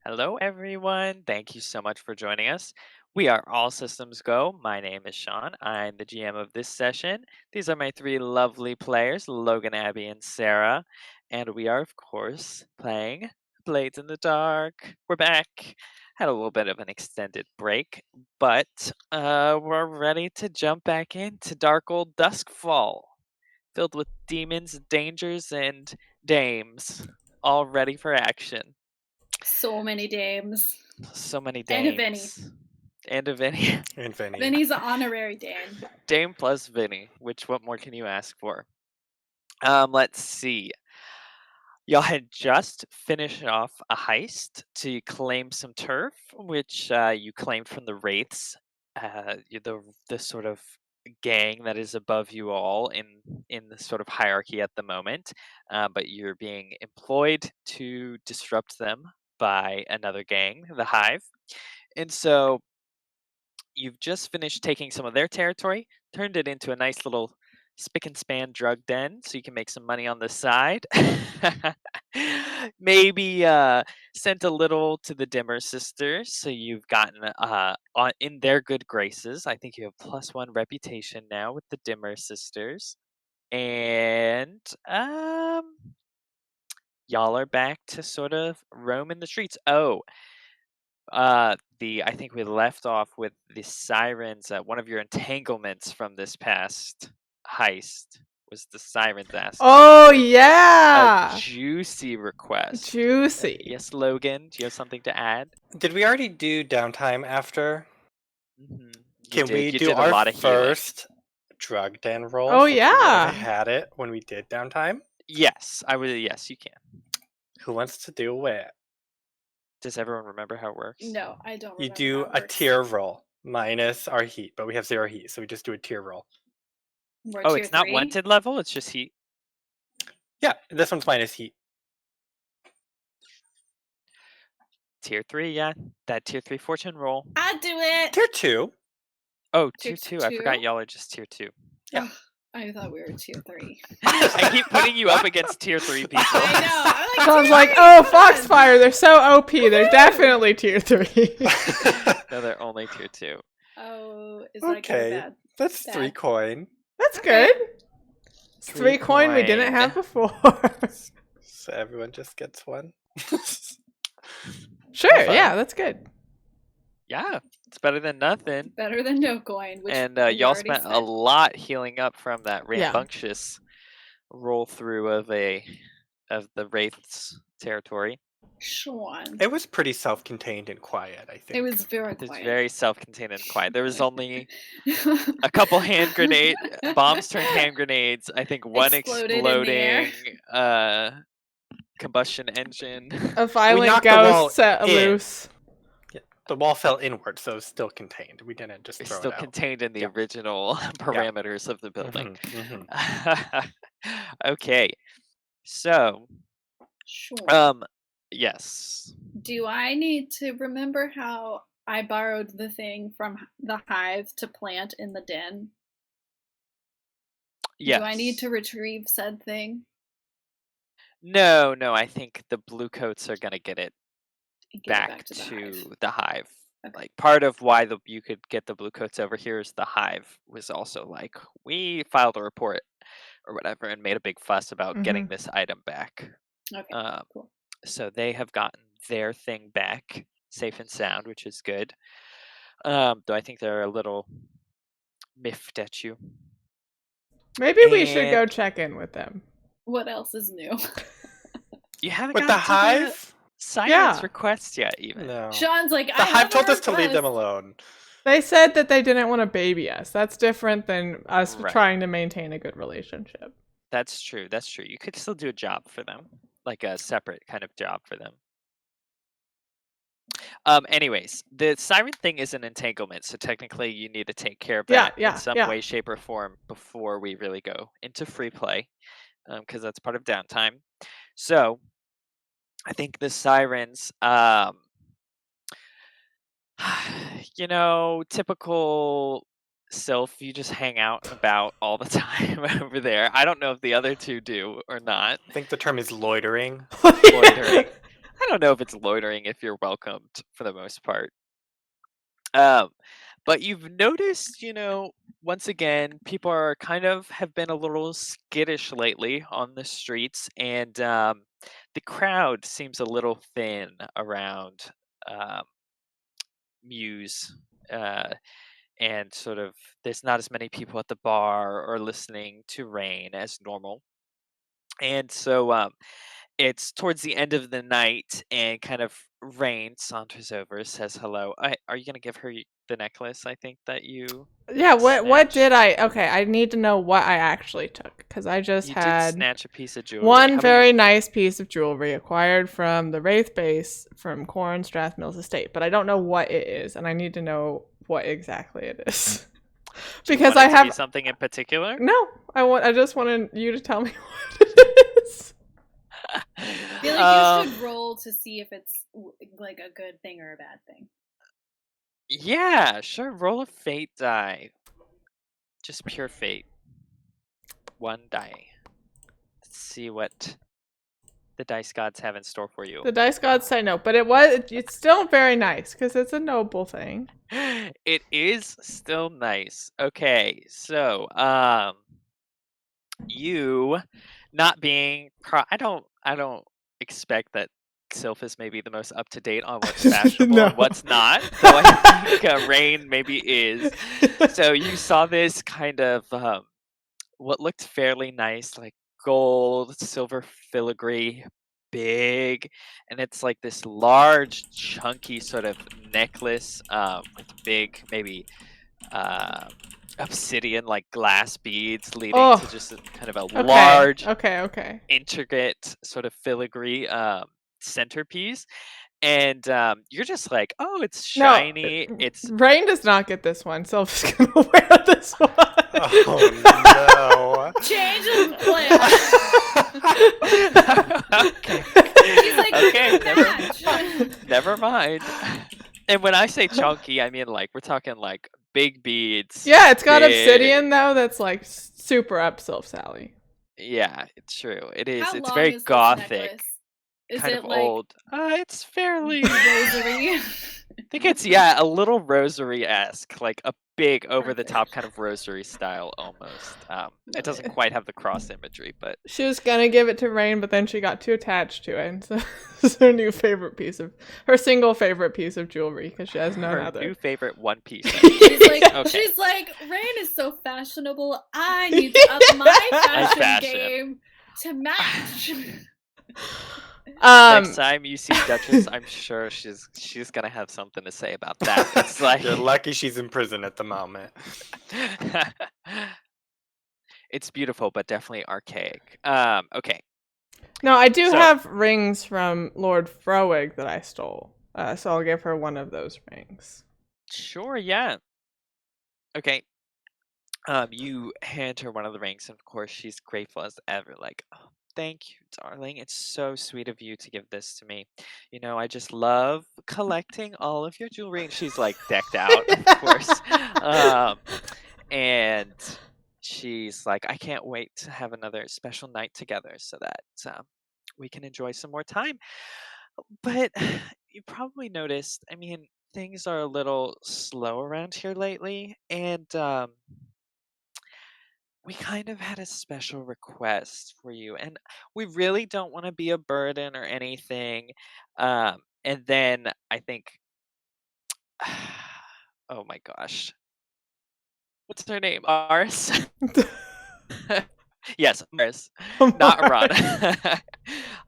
Hello, everyone. Thank you so much for joining us. We are All Systems Go. My name is Sean. I'm the GM of this session. These are my three lovely players, Logan, Abby, and Sarah. And we are, of course, playing Blades in the Dark. We're back. Had a little bit of an extended break, but we're ready to jump back into dark old Doskvol, filled with demons, dangers, and dames, all ready for action. So many dames. So many And a Vinny. dames. And a Vinny. And Vinny. Vinny's an honorary Dame. Dame plus Vinny, which what more can you ask for? Let's see. Y'all had just finished off a heist to claim some turf, which you claimed from the Wraiths, the sort of gang that is above you all in the sort of hierarchy at the moment. But you're being employed to disrupt them by another gang, the Hive. And so you've just finished taking some of their territory, turned it into a nice little spick and span drug den so you can make some money on the side. Maybe sent a little to the Dimmer sisters, so you've gotten in their good graces. I think you have +1 reputation now with the Dimmer sisters. And y'all are back to sort of roam in the streets. Oh, I think we left off with the sirens. One of your entanglements from this past heist was the sirens asking Oh a yeah, juicy request. juicy. Yes, Logan, do you have something to add? Did we already do downtime after? Mm-hmm. Can we You do did a our lot of healing. first drug den roll? Oh, since we yeah. would've had it when we did downtime. Yes, I would. Yes, you can. Who wants to do it? Does everyone remember how it works? No, I don't remember. You do how it a works. tier roll minus our heat, but we have 0 heat, so we just do a tier roll. We're Oh, tier it's not 3? wanted level. It's just heat. Yeah, this one's minus heat. Tier 3, yeah. That tier 3 fortune roll. I'd do it. Tier 2. Oh, Tier tier 2. I forgot 2? y'all are just tier 2. Yeah. Ugh, I thought we were tier 3. I keep putting you up against tier 3 people. I know. I'm like, Sounds tier like, 3, oh, come on. Foxfire, they're so OP. They're definitely tier 3. No, they're only tier 2. Oh, is that good or Okay, bad? that's Bad. 3 coin. That's Okay. good. It's 3 coin we didn't have before. So everyone just gets 1. Sure, Fine. yeah, that's good. Yeah, it's better than nothing. Better than no coin. Which And we y'all already spent said. a lot healing up from that Yeah. rambunctious roll through of the Wraith's territory. Sean. It was pretty self-contained and quiet, I think. It was very It's quiet. very self-contained and quiet. There was only a couple bombs turned hand grenades. I think one Exploded in the air. exploding combustion engine. A violent knocked the wall ghost set in. loose. The wall fell inward, so it was still contained. We didn't just It's throw still it out. contained in the Yeah. original parameters of the building. Mhm, mhm. Okay. So, Sean. yes. Do I need to remember how I borrowed the thing from the hive to plant in the den? Yes. Do I need to retrieve said thing? No, I think the blue coats are gonna get it And get it back to to the hive. Okay. Like part of why you could get the blue coats over here is the hive was also like, we filed a report or whatever and made a big fuss about getting this item back. Okay, cool. So they have gotten their thing back safe and sound, which is good. Though I think they're a little miffed at you. Maybe we should go And- check in with them. What else is new? You haven't With the gotten to hive? Silence Yeah. request yet, even. No. Sean's like, The I hive have told a us to leave them request. alone. They said that they didn't want to baby us. That's different than us Right. trying to maintain a good relationship. That's true. You could still do a job for them, like a separate kind of job for them. Anyways, the siren thing is an entanglement, so technically you need to take care of that in some way, shape, or form before we really go into free play, because that's part of downtime. So, I think the sirens, typical Sylph, you just hang out and about all the time over there. I don't know if the other two do or not. I think the term is loitering. Loitering. I don't don't know if it's loitering if you're welcomed for the most part. But you've noticed, once again, people are kind of have been a little skittish lately on the streets, and the crowd seems a little thin around um, Muse. And sort of, there's not as many people at the bar or listening to Rain as normal. And so it's towards the end of the night, and kind of Rain saunters over, says hello. Are you going to give her the necklace, I think, that you Yeah, what did snatched? I need to know what I actually took, because I just You did had snatch a piece of jewelry. one How very many? nice piece of jewelry acquired from the Wraith base from Corrin Strathmill's estate, but I don't know what it is, and I need to know what exactly it is. Do you Because want I it to be have something in particular? no, I just wanted you to tell me what it is. I feel like you should roll to see if it's like a good thing or a bad thing. Yeah, sure. Roll a fate die. Just pure fate. One die. Let's see what the dice gods have in store for you. The dice gods say no, but it's still very nice because it's a noble thing. It is still nice. Okay, so you not being I don't expect that Sylph is maybe the most up to date on what's fashionable No. and what's not. Though I think Rain maybe is. So you saw this kind of what looked fairly nice, like gold, silver filigree, big, and it's like this large, chunky sort of necklace with big, maybe uh, obsidian, like glass beads leading Oh, to just kind of a okay, large, okay. intricate sort of filigree centerpiece. And you're just like, oh, it's No, shiny. It's Rain does not get this one. Sylph's gonna wear this one. Oh Change of plan. okay. He's like, Okay, match. Never mind. And when I say chunky, I mean like we're talking like big beads. Yeah, it's got big- obsidian though. That's like super up Sylph's alley. Yeah, it's true. It is. How It's long very is this gothic, necklace? Is kind it of like old. It's fairly. rosary? I think it's a little rosary-esque, like a big over-the-top kind of rosary style almost. It doesn't quite have the cross imagery, but She was gonna give it to Rain, but then she got too attached to it, and so it's her single favorite piece of jewelry because she has none her other. new favorite one piece. She's Okay. like, Rain is so fashionable. I need to up my fashion fashion. game to match. Next time you see Duchess, I'm sure she's gonna have something to say about that. It's like You're lucky she's in prison at the moment. it's beautiful, but definitely archaic. Okay. No, I do So- have rings from Lord Frowig that I stole, so I'll give her one of those rings. Sure, yeah. Okay. You hand her one of the rings, and of course she's grateful as ever, like, oh, thank you, darling. It's so sweet of you to give this to me. I just love collecting all of your jewelry. And she's like decked out, of course. And she's like, I can't wait to have another special night together so that we can enjoy some more time. But you probably noticed, I mean, things are a little slow around here lately, and we kind of had a special request for you, and we really don't want to be a burden or anything. And then I think, oh my gosh, what's her name? Aris? Yes, Aris, not Ron.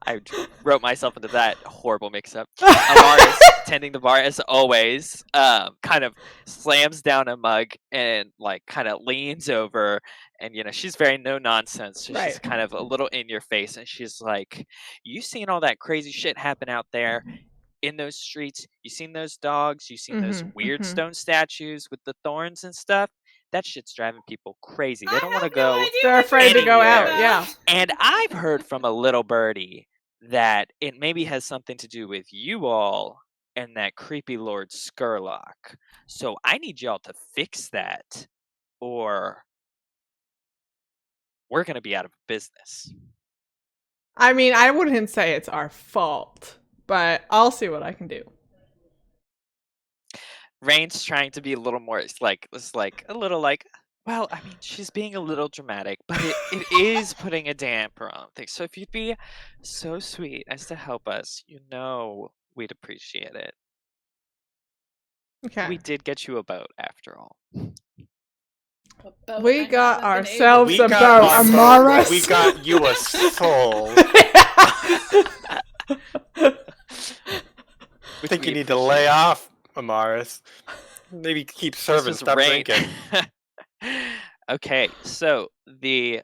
I wrote myself into that horrible mix-up. Amaris, tending the bar as always, kind of slams down a mug and like kind of leans over, and she's very no nonsense. So she's Right. kind of a little in your face, and she's like, "You seen all that crazy shit happen out there in those streets? You seen those dogs? You seen those weird stone statues with the thorns and stuff? That shit's driving people crazy. They don't want to go." They're afraid to go out. anywhere. Yeah. And I've heard from a little birdie that it maybe has something to do with you all and that creepy Lord Skurlock. So I need y'all to fix that, or we're going to be out of business. I mean, I wouldn't say it's our fault, but I'll see what I can do. Rain's trying to be a little more. It's like a little like. Well, I mean, she's being a little dramatic, but it is putting a damper on things. So if you'd be so sweet as to help us, we'd appreciate it. Okay. We did get you a boat after all. A boat We I got haven't been ourselves We a got boat, our Amaris. We got you a soul. I think you need to lay off, Amaris. Maybe keep This serving, was stop Rain. drinking. Okay, so the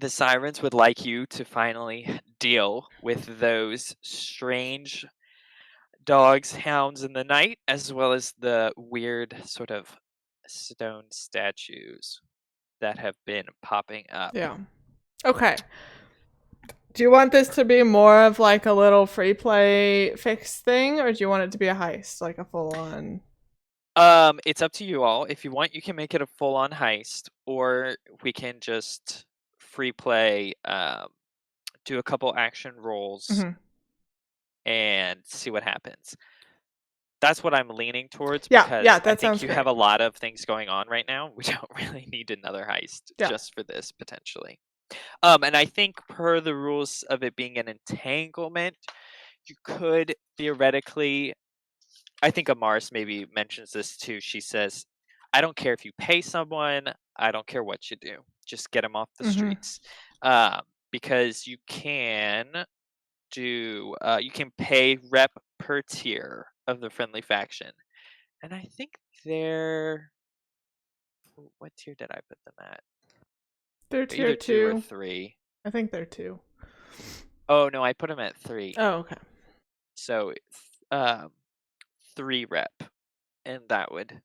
sirens would like you to finally deal with those strange dogs, hounds in the night, as well as the weird sort of stone statues that have been popping up. Yeah. Okay. Do you want this to be more of like a little free play fixed thing, or do you want it to be a heist, like a full on? It's up to you all. If you want, you can make it a full-on heist, or we can just free play, do a couple action rolls, Mhm. and see what happens. That's what I'm leaning towards Yeah, because yeah, I that think sounds you great. have a lot of things going on right now. We don't really need another heist Yeah. just for this potentially. And I think per the rules of it being an entanglement, you could theoretically. I think Amaris maybe mentions this too. She says, "I don't care if you pay someone. I don't care what you do. Just get them off the Mhm. streets." Because you can do. You can pay rep per tier of the friendly faction, and I think they're. What tier did I put them at? They're They're tier either 2 or 2. 3. I think they're 2. Oh no, I put them at 3. Oh, okay. So, 3 rep, and that would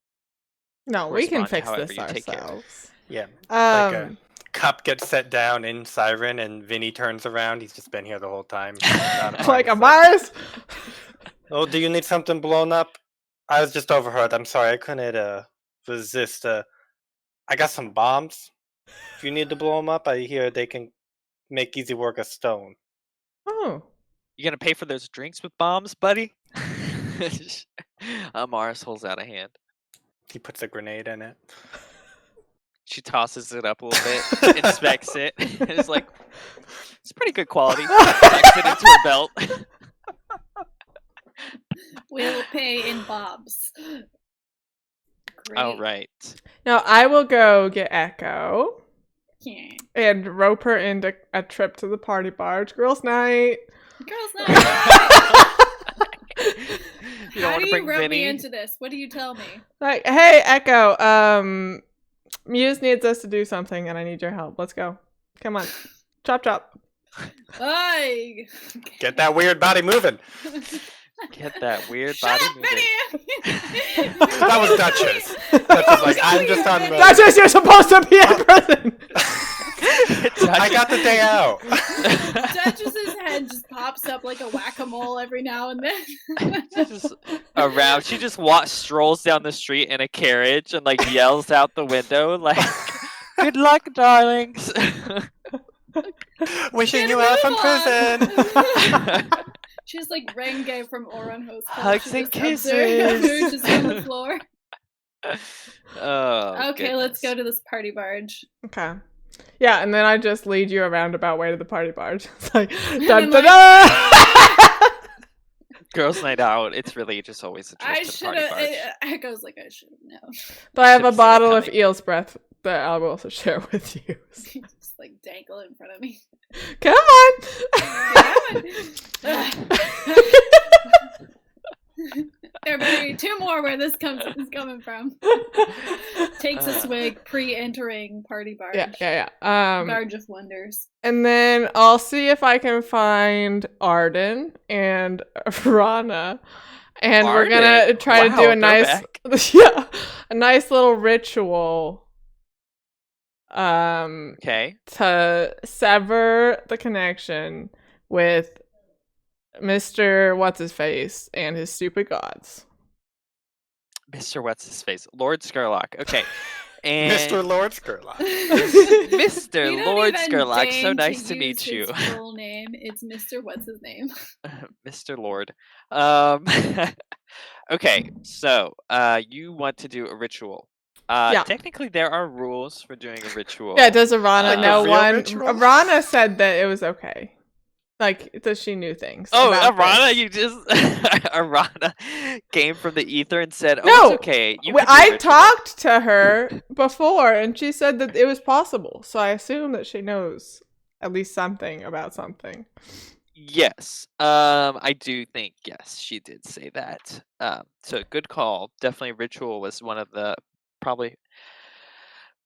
No, we can correspond to fix however this you take care. ourselves. Yeah. Like a Um, cup gets set down in Siren, and Vinny turns around. He's just been here the whole time. Not a part like of Amaris. Oh, do you need something blown up? I was just overheard. I'm sorry, I couldn't resist. I got some bombs. If you need to blow them up, I hear they can make easy work of stone. Oh, You gonna pay for those drinks with bombs, buddy? Amaris holds out a hand. He puts a grenade in it. She tosses it up a little bit, inspects it, and is like, "It's pretty good quality." Tucks it into her belt. We'll pay in bobs. Great. All right. now I will go get Echo Yeah. and rope her into a trip to the party barge. Girls' night. Girls' night. You don't How want do to you bring rope Vinny? me into this? What do you tell me? Like, hey, Echo. Muse needs us to do something, and I need your help. Let's go. Come on, chop chop. Ay. Get that weird body moving. Get that weird Shut body up, moving. Vinny! That was Duchess. Duchess like, I'm just on the... Duchess, you're supposed to be in prison. I got the day out. Duchess's head just pops up like a whack-a-mole every now and then. Just around. She just strolls down the street in a carriage and like yells out the window like, "Good luck, darlings." Wishing Get you a out from move on. prison. She's like Renge from Oranho's Club. Hugs She and just observes kisses. her just on the floor. Oh, Okay, let's go goodness. to this party barge. Okay. Yeah, and then I just lead you a roundabout way to the party barge. It's like, then, dun like- dun dun! Girls' night out. It's really just always a I trip to the should party have. barge. Echo's like, I should have known. But I have a Should've seen it bottle of coming. eel's breath that I will also share with you. Just like dangle in front of me. Come on! There better be 2 more where this is coming from. Takes a swig pre-entering party barge. Yeah. Barge of wonders. And then I'll see if I can find Arden and Rana. And we're gonna Arden? try to Wow, do a nice throwback. a nice little ritual Okay. to sever the connection with Mr. What's-His-Face and his stupid gods. Mr. What's his face? Lord Skurlock. Okay. And Mr. Lord Skurlock. Mr. You don't Lord even Skurlock, so deign nice to meet use you. His full name. It's Mr. What's his name? Mr. Lord. Okay, so you want to do a ritual. Yeah. Technically there are rules for doing a ritual. Yeah, does Arana Like a know real one? ritual? Arana said that it was okay. Like, that she knew things. Oh, about Arana, this. you just Arana came from the ether and said, "Oh, No, it's okay. You can do a I ritual." talked to her before, and she said that it was possible. So I assume that she knows at least something about something. Yes. I do think yes, she did say that. So good call. Definitely ritual was one of the probably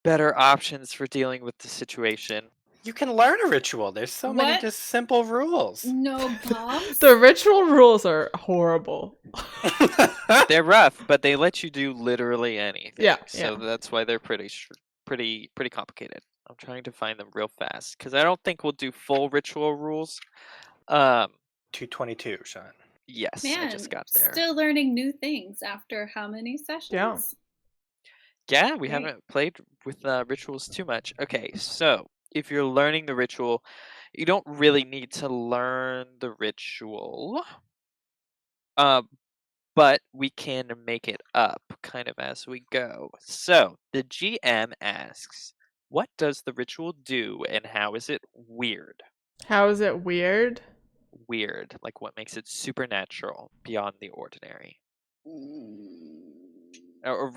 better options for dealing with the situation. You can learn a ritual. There's so many What? just simple rules. No bombs. The ritual rules are horrible. They're rough, but they let you do literally anything. Yeah, So yeah. that's why they're pretty complicated. I'm trying to find them real fast because I don't think we'll do full ritual rules. 222, Sean. Yes, Man, I just got there. still learning new things after how many sessions? Yeah, we Great. haven't played with rituals too much. Okay, so if you're learning the ritual, you don't really need to learn the ritual. But we can make it up kind of as we go. So the GM asks, what does the ritual do and how is it weird? How is it weird? Weird, like what makes it supernatural, beyond the ordinary.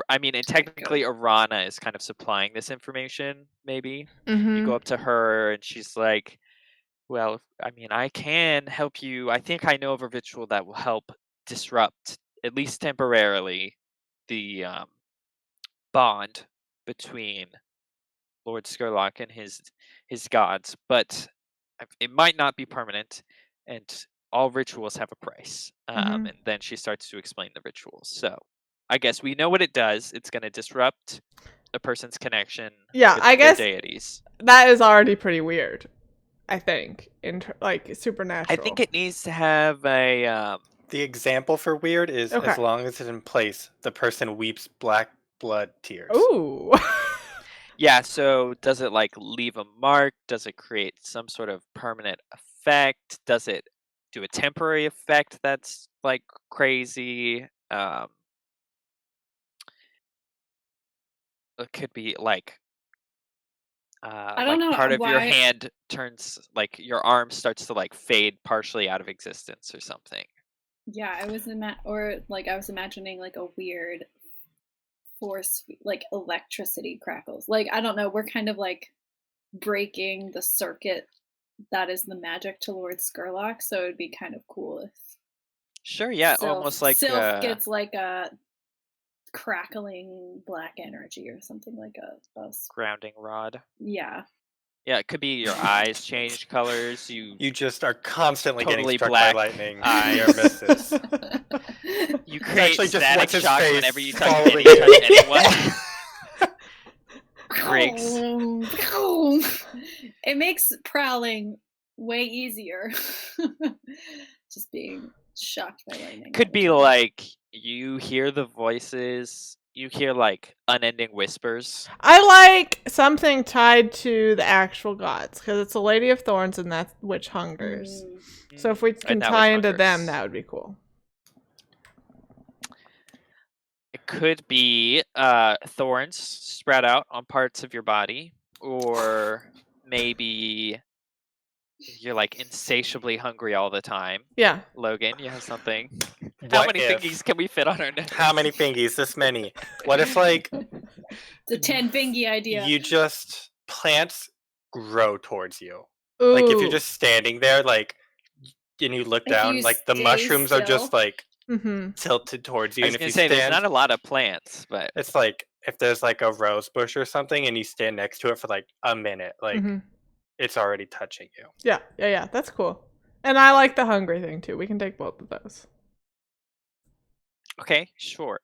I mean, and technically Arana is kind of supplying this information, maybe. You go up to her and she's like, well, I mean, I can help you. I think I know of a ritual that will help disrupt, at least temporarily, the bond between Lord Skurlock and his gods, but it might not be permanent, and all rituals have a price. And then she starts to explain the rituals. So I guess we know what it does. It's going to disrupt a person's connection Yeah, with I guess their deities. that is already pretty weird. I think, like supernatural. I think it needs to have a The example for weird is Okay. as long as it's in place, the person weeps black blood tears. Ooh. yeah, so does it like leave a mark? Does it create some sort of permanent effect? Does it do a temporary effect that's like crazy? It could be like I don't know part of your why- hand turns, like your arm starts to like fade partially out of existence or something. Yeah, I was imagining like a weird force, like electricity crackles. Like, I don't know, we're kind of like breaking the circuit that is the magic to Lord Skurlock, so it'd be kind of cool if Sure, yeah, almost like Sylph gets like a crackling black energy or something like a grounding rod. yeah. Yeah, it could be your eyes change colors. You just are constantly Totally getting struck black by lightning. eyes. Near misses. You create actually just static what's his shock face whenever you touch following anyone. Griggs. It makes prowling way easier. Just being shocked by lightning. Could be like you hear the voices, you hear like unending whispers. I like something tied to the actual gods because it's a Lady of Thorns and that's Witch Hungers. So if we can And that tie Witch into them, Hungers. that would be cool. It could be thorns spread out on parts of your body, or maybe you're like insatiably hungry all the time. Yeah. Logan, you have something. How What many if- thingies can we fit on our nose? How many fingies? This many. What if, like, The 10 fingy idea. you just plants grow towards you? Ooh. Like, if you're just standing there, like, and you look If down, you like, the stay mushrooms are just, still. like, Mhm. tilted towards you. I was And if gonna you say there's stand, not a lot of plants, but it's like, if there's, like, a rose bush or something, and you stand next to it for, like, a minute, like, Mhm. it's already touching you. Yeah. That's cool. And I like the hungry thing too. We can take both of those. okay, sure.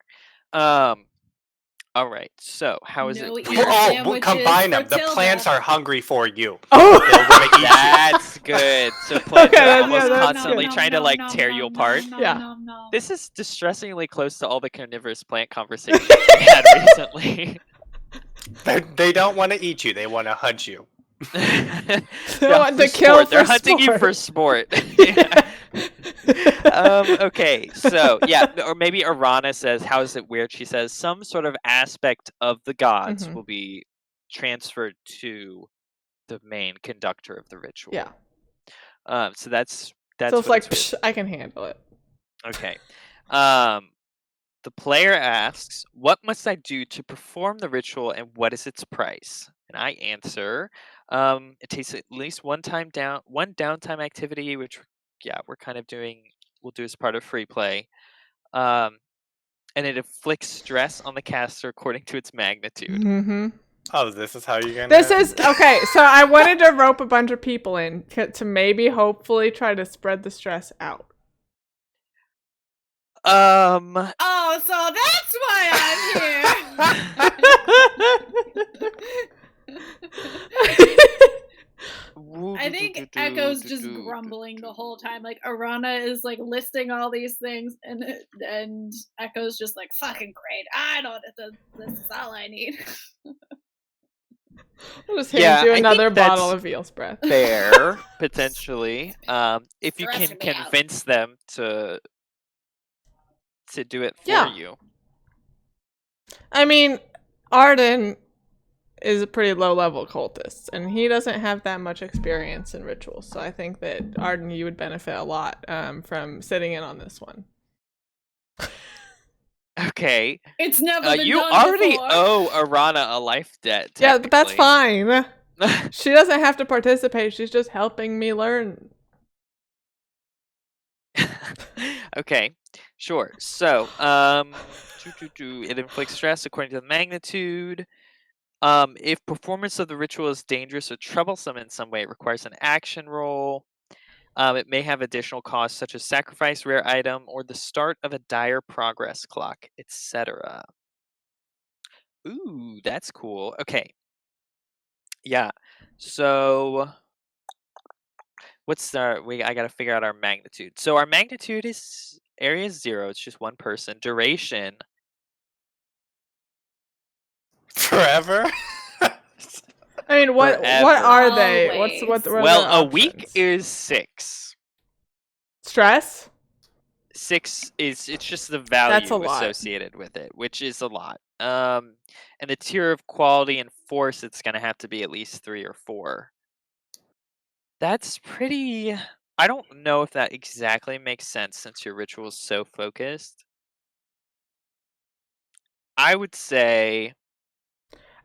All right. So how is No it? ear weird? sandwiches Combine them. for The plants Tilda. are hungry for you. Oh. They want to eat you. That's good. So plants Okay, are that's- almost yeah, that's constantly good. trying to like tear you apart. Yeah. This is distressingly close to all the carnivorous plant conversations we had recently. They don't want to eat you. They want to hunt you. They Yeah, want for to kill sport. They're for hunting you for sport. sport. Okay, so yeah, or maybe Arana says, "How is it weird?" She says, "Some sort of aspect of the gods Mhm. will be transferred to the main conductor of the ritual." Yeah. So that's So it's what like, it's psh, I can handle it. okay. The player asks, "What must I do to perform the ritual, and what is its price?" And I answer, "It takes at least one downtime activity, which yeah, we're kind of doing. We'll do as part of free play. Um, and it inflicts stress on the caster according to its magnitude." Mm-hmm. Oh, this is how you're gonna. This is okay. So I wanted to rope a bunch of people in to maybe, hopefully, try to spread the stress out. Oh, so that's why I'm here. I think Echo's just grumbling the whole time. Like Arana is like listing all these things, and Echo's just like, "Fucking great! I don't. This is all I need." I'll just hand you I another think bottle that's of Veal's breath. fair, potentially. If you can Stressing me out. convince them to do it for Yeah. you. I mean, Arden is a pretty low-level cultist, and he doesn't have that much experience in rituals. So I think that Arden, you would benefit a lot from sitting in on this one. Okay. It's never been You done already before. owe Arana a life debt. Yeah, but that's technically. fine. She doesn't have to participate. She's just helping me learn. Okay, sure. So, it inflicts stress according to the magnitude. If performance of the ritual is dangerous or troublesome in some way, it requires an action roll. It may have additional costs such as sacrifice, rare item, or the start of a dire progress clock, etc. Ooh, that's cool. Okay. Yeah. So I gotta figure out our magnitude. So our magnitude is area 0, it's just one person. Duration. Forever. I mean, what Forever. are they? What Always. are Well, their a week options? is 6. Stress? 6 is it's just the That's a value lot. associated with it, which is a lot. And the tier of quality and force, it's gonna have to be at least 3 or 4. That's pretty. I don't know if that exactly makes sense since your ritual is so focused. I would say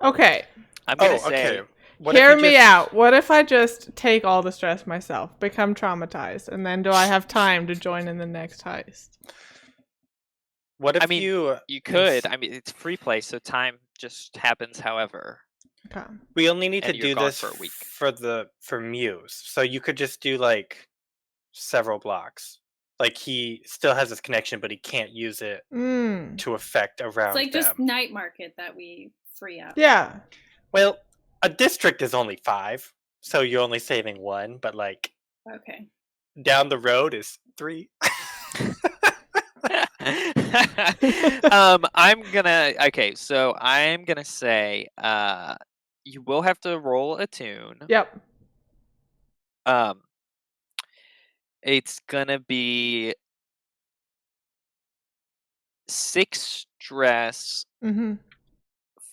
Okay, I'm gonna Oh, say okay. What if hear you me just- out. What if I just take all the stress myself, become traumatized, and then do I have time to join in the next heist? What if I mean, you? you could. I mean, it's free play, so time just happens however. Okay. We only need to and you're do gone this for a week. for Muse, so you could just do like several blocks. Like he still has his connection, but he can't use it Mm. to affect around It's like them. just night market that we free up. Yeah. Well, a district is only 5, so you're only saving 1. But like Okay. down the road is 3. So I'm gonna say you will have to roll a tune. Yep. It's gonna be 6 stress Mm-hmm.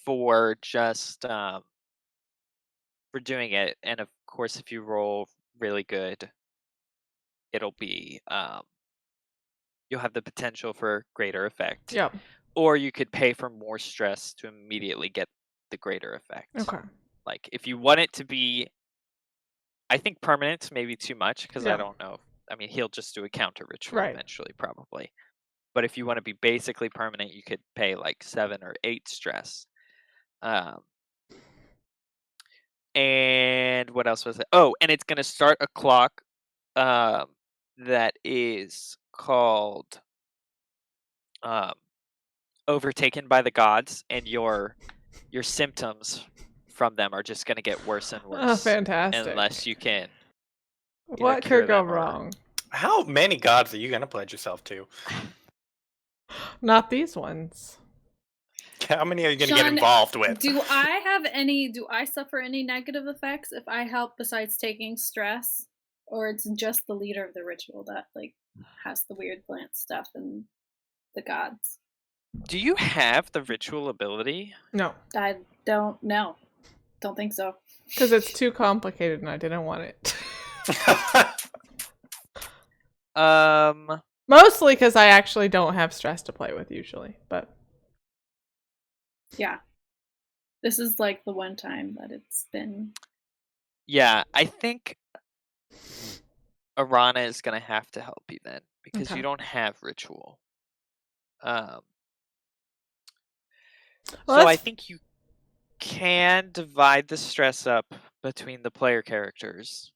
for just for doing it, and of course if you roll really good, it'll be you'll have the potential for greater effect. Yep. Or you could pay for more stress to immediately get the greater effect. Okay. Like if you want it to be, I think permanent maybe too much because I Yeah. don't know. I mean, he'll just do a counter ritual Right. eventually, probably. But if you want to be basically permanent, you could pay like 7 or 8 stress. And what else was it? Oh, and it's gonna start a clock that is called overtaken by the gods, and your symptoms from them are just gonna get worse and Oh, worse fantastic. unless you can What cure could go them or- wrong? How many gods are you gonna pledge yourself to? Not these ones. How many are you going to get Sean, involved with? Do I suffer any negative effects if I help besides taking stress? Or it's just the leader of the ritual that like has the weird plant stuff and the gods? Do you have the ritual ability? No, I don't know. Don't think so. because it's too complicated and I didn't want it. Mostly because I actually don't have stress to play with usually, but Yeah. This is like the one time that it's been. Yeah, I think Arana is gonna have to help you then because Okay. you don't have ritual. Well, So I that's- think you can divide the stress up between the player characters.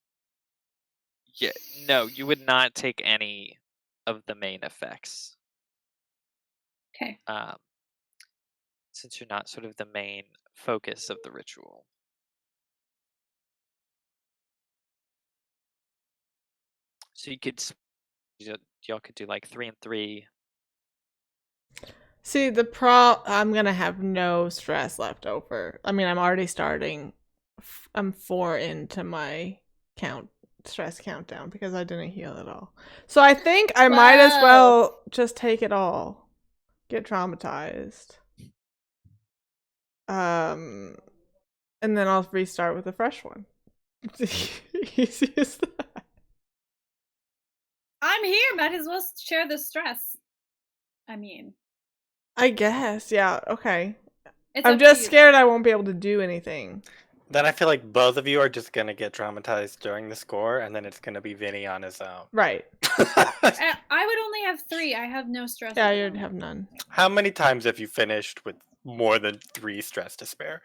Yeah, no, you would not take any of the main effects. Okay. Since you're not sort of the main focus of the ritual. So you could, y'all could do like 3 and 3. See, I'm gonna have no stress left over. I mean, I'm already starting. I'm 4 into my stress countdown because I didn't heal at all. So I think I might as well just take it all. Get traumatized. And then I'll restart with a fresh one. Easy as that. I'm here. Might as well share the stress. I mean, I guess, yeah, okay. it's I'm up to just you. scared I won't be able to do anything. Then I feel like both of you are just going to get traumatized during the score, and then it's going to be Vinny on his own. Right. I would only have 3. I have no stress. Yeah, at the you'd moment. have none. How many times have you finished with more than 3 stress to spare?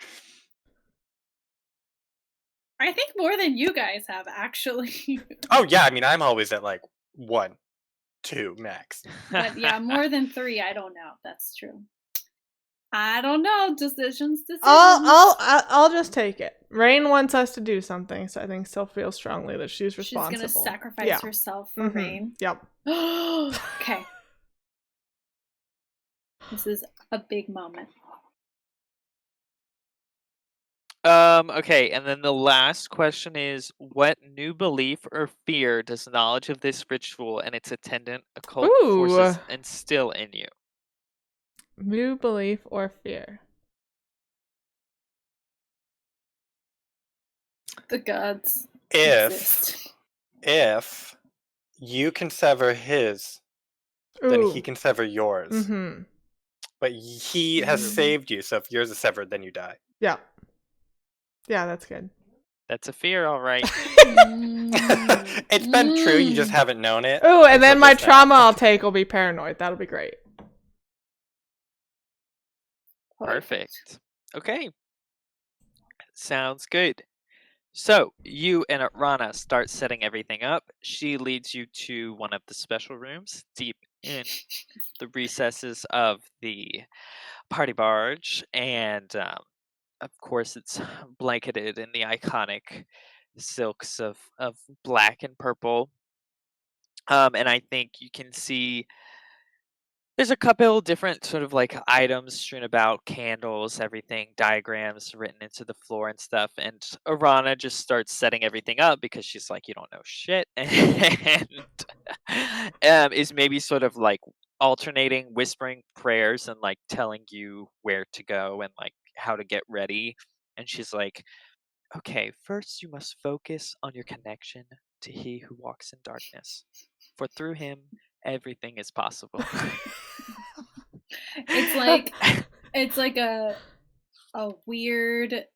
I think more than you guys have, actually. Oh, yeah, I mean, I'm always at like 1, 2 max. But yeah, more than 3, I don't know. That's true. I don't know. Decisions. I'll just take it. Rain wants us to do something, so I think still feels strongly that she's responsible. She's gonna sacrifice herself for Rain. Yep. Okay. This is a big moment. Okay, and then the last question is, what new belief or fear does knowledge of this ritual and its attendant occult forces instill in you? New belief or fear? The gods If you can sever his, then he can sever yours. Mm-hmm. But he has saved you, so if yours is severed, then you die. Yeah. Yeah, that's good. That's a fear, all right. It's been true, you just haven't known it. Ooh, and then until my just now. trauma I'll take will be paranoid. That'll be great. Perfect. Okay. Sounds good. So, you and Rana start setting everything up. She leads you to one of the special rooms deep in the recesses of the party barge. And, of course, it's blanketed in the iconic silks of black and purple. And I think you can see there's a couple different sort of like items strewn about, candles, everything, diagrams written into the floor and stuff. And Arana just starts setting everything up because she's like, you don't know shit. And is maybe sort of like alternating whispering prayers and like telling you where to go and like how to get ready. And she's like, okay, first you must focus on your connection to he who walks in darkness, for through him everything is possible. It's like a weird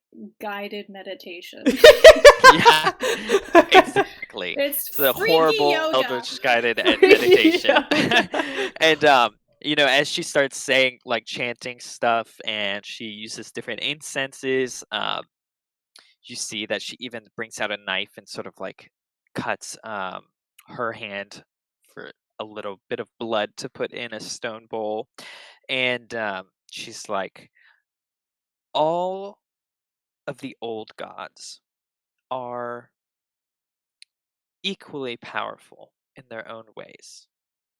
guided meditation. Yeah, exactly. It's a freaky horrible yoga. eldritch guided Freaky meditation. yoga. And you know, as she starts saying like chanting stuff and she uses different incenses, you see that she even brings out a knife and sort of like cuts her hand for a little bit of blood to put in a stone bowl. And she's like, all of the old gods are equally powerful in their own ways.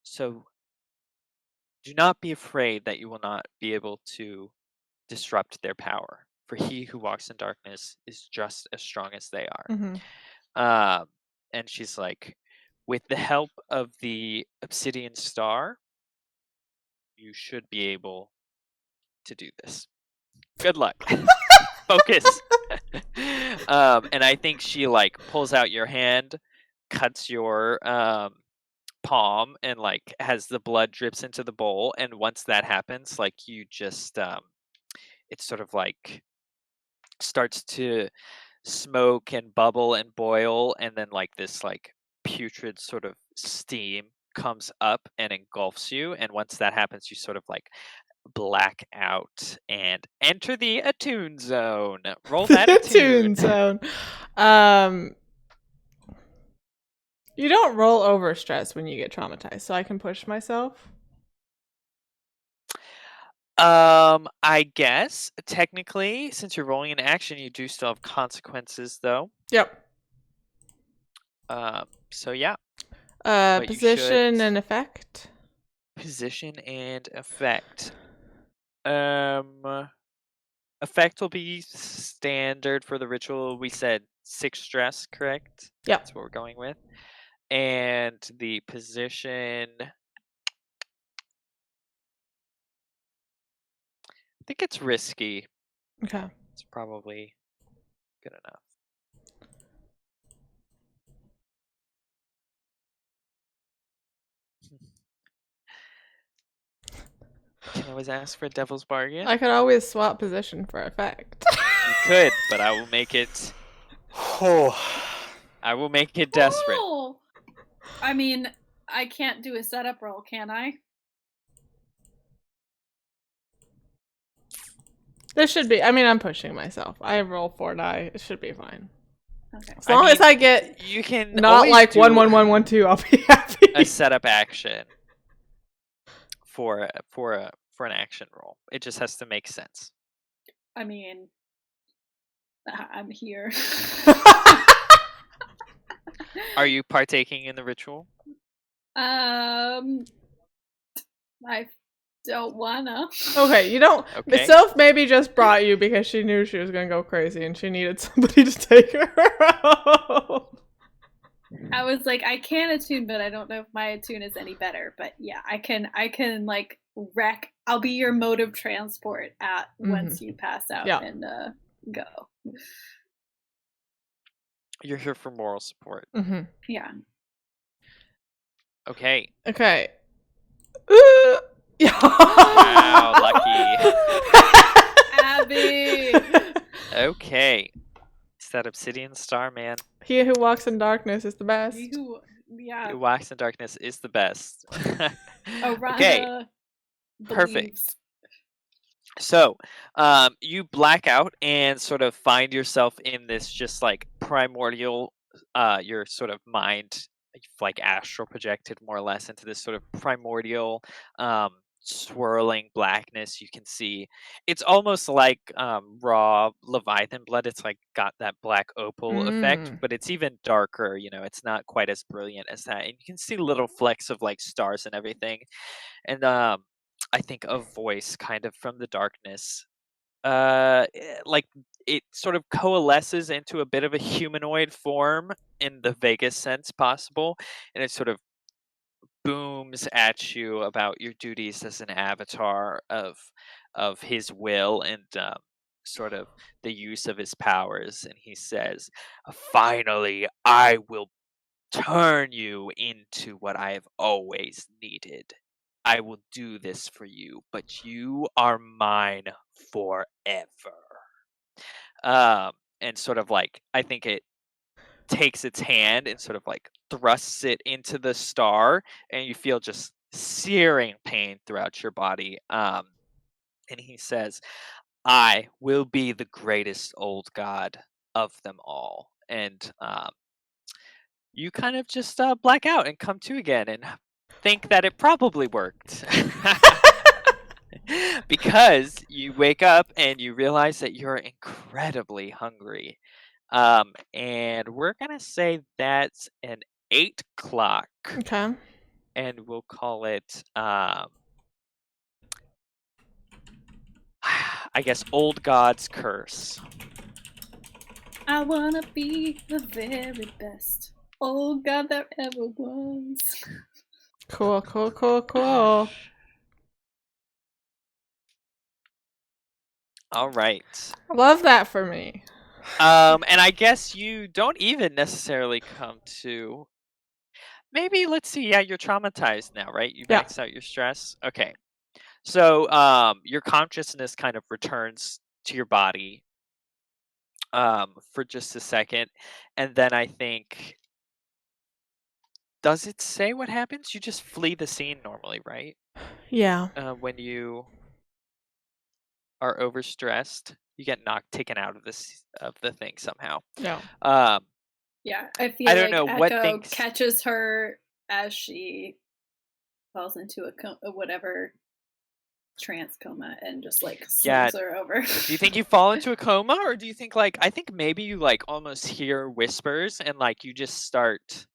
So do not be afraid that you will not be able to disrupt their power. For he who walks in darkness is just as strong as they are. Mm-hmm. And she's like, with the help of the Obsidian Star, you should be able to do this. Good luck. Focus. And I think she like pulls out your hand, cuts your palm, and like has the blood drips into the bowl. And once that happens, like you just it sort of like starts to smoke and bubble and boil, and then like this like putrid sort of steam comes up and engulfs you. And once that happens, you sort of like black out and enter the attune zone. Roll that attune. Toon zone. You don't roll over stress when you get traumatized, so I can push myself. I guess technically, since you're rolling an action, you do still have consequences, though. Yep. So yeah, But you Position should- and effect. position and effect. Effect will be standard for the ritual. We said 6 stress, correct? Yep. That's what we're going with. And the position, I think it's risky. Okay. It's probably good enough. Can always ask for a devil's bargain. I could always swap position for effect. You could, but I will make it. Oh, I will make it desperate. Oh! I mean, I can't do a setup roll, can I? This should be. I mean, I'm pushing myself. I roll 4 die. It should be fine. Okay. As long as I get You can not always like do 1 1 1 1 2, I'll be happy. a setup action for an action roll. It just has to make sense. I mean, I'm here. Are you partaking in the ritual? I don't wanna. Okay, you don't. Okay. Sylph maybe just brought you because she knew she was gonna go crazy and she needed somebody to take her home. I was like, I can attune, but I don't know if my attune is any better. But yeah, I can like wreck. I'll be your mode of transport at once you pass out Yeah. and go. You're here for moral support. Mm-hmm. Yeah. Okay. Okay. Wow, lucky. Abby. Okay. It's that Obsidian Star, man. He who walks in darkness is the best. Yeah. Who walks in darkness is the best. Orana Okay. Perfect. believes. So, you black out and sort of find yourself in this just like primordial, your sort of mind, like astral projected more or less into this sort of primordial, swirling blackness. You can see it's almost like raw Leviathan blood. It's like got that black opal effect, but it's even darker. You know, it's not quite as brilliant as that. And you can see little flecks of like stars and everything. And I think a voice kind of from the darkness, like it sort of coalesces into a bit of a humanoid form in the vaguest sense possible, and it sort of booms at you about your duties as an avatar of his will and sort of the use of his powers. And he says, "Finally, I will turn you into what I have always needed. I will do this for you, but you are mine forever." And sort of like, I think it takes its hand and sort of like thrusts it into the star, and you feel just searing pain throughout your body. And he says, "I will be the greatest old god of them all." And you kind of just black out and come to again and think that it probably worked. Because you wake up and you realize that you're incredibly hungry. And we're going to say that's an 8 o'clock. Okay. And we'll call it, I guess, old god's curse. I wanna be the very best. Oh God, there ever was. Cool, cool, cool, cool. All right. Love that for me. And I guess you don't even necessarily come to. Maybe let's see. Yeah, you're traumatized now, right? You Yeah. maxed out your stress. Okay. So, your consciousness kind of returns to your body, for just a second, and then I think. Does it say what happens? You just flee the scene normally, right? Yeah. When you are overstressed, you get taken out of the thing somehow. No. Yeah, I feel I don't like know what Echo things. catches her as she falls into a whatever trance coma and just like Yeah. slams her over. Do you think you fall into a coma, or do you think like I think maybe you like almost hear whispers and like you just start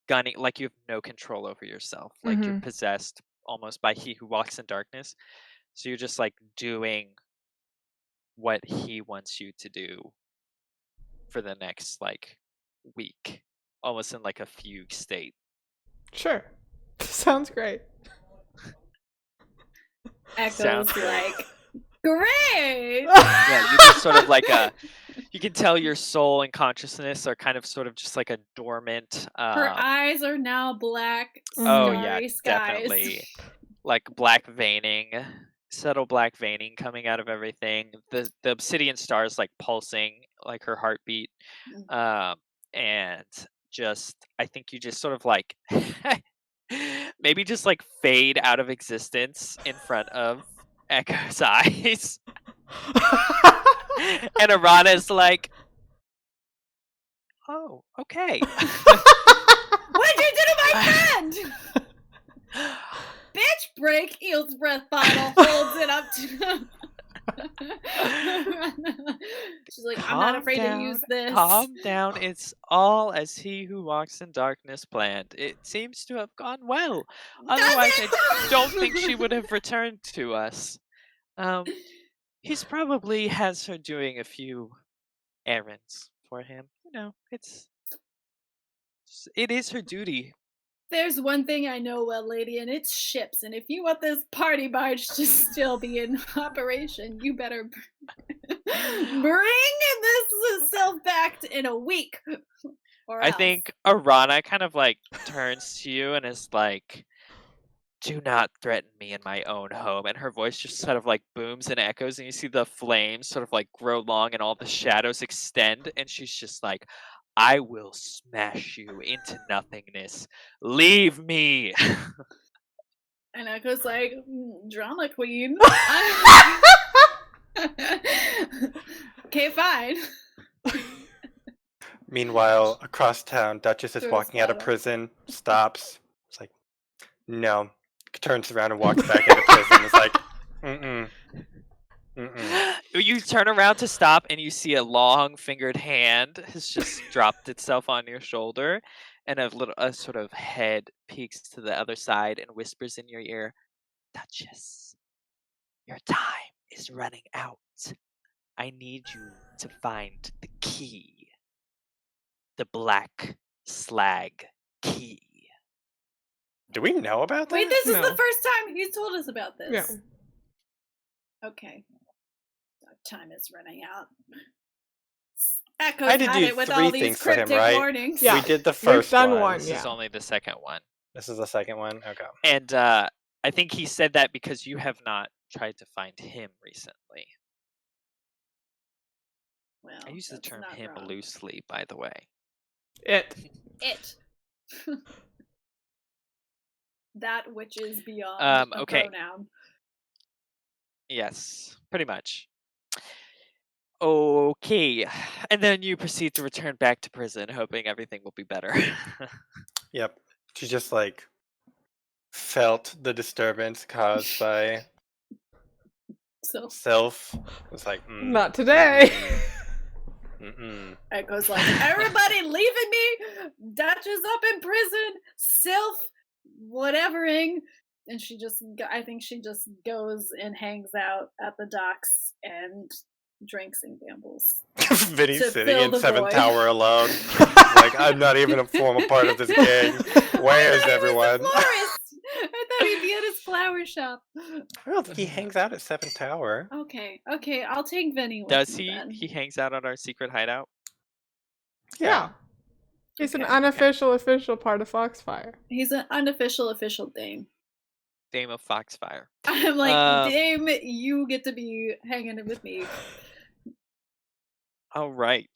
gunning, like you have no control over yourself, like you're Mhm. possessed almost by he who walks in darkness. So you're just like doing what he wants you to do for the next like week, almost in like a fugue state. Sure. Sounds great. Echo's Sounds like, great! Yeah, you just sort of like you can tell your soul and consciousness are kind of sort of just like a dormant. Her eyes are now black, Oh Mhm. yeah, starry skies. definitely. Like black veining, subtle black veining coming out of everything. The obsidian stars like pulsing, like her heartbeat. And just I think you just sort of like maybe just like fade out of existence in front of Echo's eyes. And Arana's like, oh, okay. What'd you do to my friend? Bitch, break Eel's breath bottle, holds it up to She's like, I'm not afraid to use this. Calm down. It's all as he who walks in darkness planned. It seems to have gone well. Otherwise, I don't think she would have returned to us. He's probably has her doing a few errands for him. You know, it is her duty. There's one thing I know well, lady, and it's ships. And if you want this party barge to still be in operation, you better bring this self back in a week. Or I else. think Arana kind of like turns to you and is like, do not threaten me in my own home. And her voice just sort of like booms and echoes, and you see the flames sort of like grow long and all the shadows extend. And she's just like, I will smash you into nothingness. Leave me. And Echo's like, drama queen. Okay, fine. Meanwhile, across town, Duchess is Throws walking out of bottle. prison, stops. It's like, no. Turns around and walks back into prison. It's like, mm-mm. Mm-mm. You turn around to stop, and you see a long fingered hand has just dropped itself on your shoulder, and a sort of head peeks to the other side and whispers in your ear, Duchess, your time is running out. I need you to find the key. The Black Slag Key. Do we know about that? Wait, this is No. the first time he's told us about this. Yeah. Okay. Our time is running out. Echo's I had to had do it with 3 all these things for him, cryptic right? warnings. Yeah. We did the You've first done one. one. This Yeah. is only the second one. This is the second one? Okay. And I think he said that because you have not tried to find him recently. Well, I use the that's term not him wrong. loosely, by the way. It. It. That which is beyond a Okay. pronoun. Yes, pretty much. Okay. And then you proceed to return back to prison, hoping everything will be better. Yep. She just like felt the disturbance caused by So Sylph. It's like, Not today. Mm-mm. Echo's like, everybody leaving me. Dutch is up in prison. Sylph, whatevering. And I think she just goes and hangs out at the docks and drinks and gambles. Vinny's To sitting fill in the 7th void. Tower alone. He's like, I'm not even a formal part of this gang. Where is I thought he was a everyone? florist. I thought he'd be at his flower shop. Well, he hangs out at 7th Tower. Okay, I'll take Vinny with Does me he? then. He hangs out at our secret hideout. Yeah. He's an Okay. unofficial official part of Foxfire. He's an unofficial official dame. Dame of Foxfire. I'm like, Um, Dame, you get to be hanging with me. All right.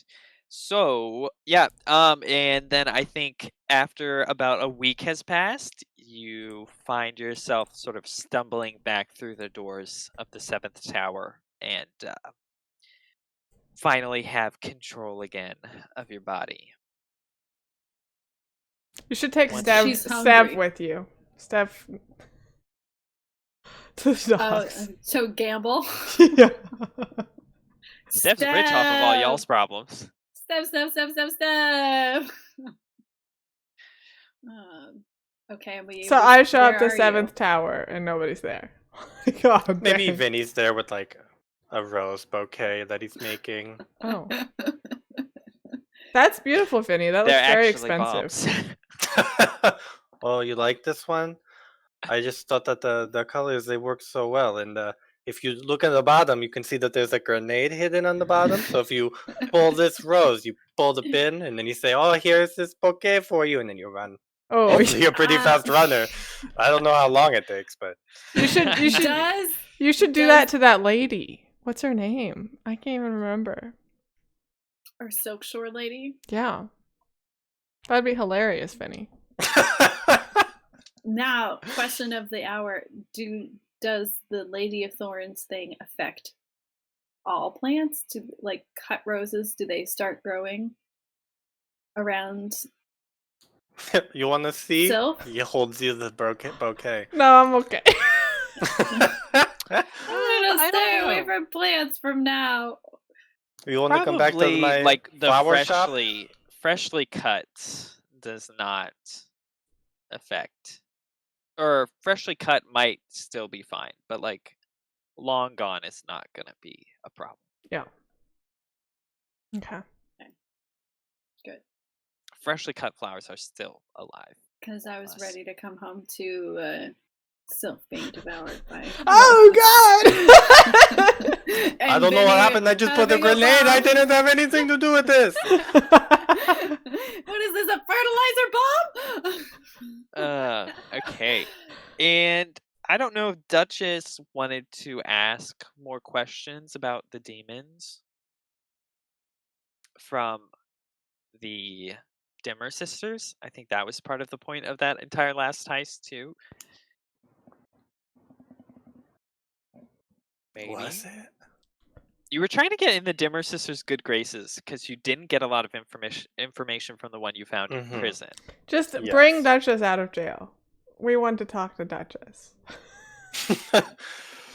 So yeah, and then I think after about a week has passed, you find yourself sort of stumbling back through the doors of the 7th Tower and finally have control again of your body. You should take Once she's Stev hungry. with you. Stev to the dogs. So gamble. Yeah. Stev's rich off of all y'all's problems. Step. Okay, and So I show up where to are 7th you? Tower and nobody's there. God, Maybe dang. Vinny's there with like a rose bouquet that he's making. Oh. That's beautiful, Vinny. That looks They're very actually expensive. bombs. Oh, you like this one? I just thought that the colors, they work so well. And if you look at the bottom, you can see that there's a grenade hidden on the bottom. So if you pull this rose, you pull the pin, and then you say, oh, here's this bouquet for you, and then you run. Oh, Hopefully you're a pretty fast runner. I don't know how long it takes, but you should do that to that lady. What's her name? I can't even remember. Our Silk Shore lady. Yeah. That'd be hilarious, Vinny. Now, question of the hour: does the Lady of Thorns thing affect all plants? To like cut roses, do they start growing around? You want to see? Sylph? He holds you the bouquet. No, I'm okay. I'm gonna I stay don't away know. from plants from now. You want to come back to my like the flower shop? freshly cut does not affect, or freshly cut might still be fine, but like long gone is not gonna be a problem. Yeah. Okay. Good, Freshly cut flowers are still alive. because I was Bless. ready to come home to Sylph being devoured by. Oh God! I don't know what happened. I just put the grenade. I didn't have anything to do with this. What is this? A fertilizer bomb? Okay. And I don't know if Duchess wanted to ask more questions about the demons from the Dimmer sisters. I think that was part of the point of that entire last heist too. Maybe. Was it? You were trying to get in the Dimmer sisters' good graces because you didn't get a lot of information from the one you found in Mhm. prison. Just Yes. bring Duchess out of jail. We want to talk to Duchess.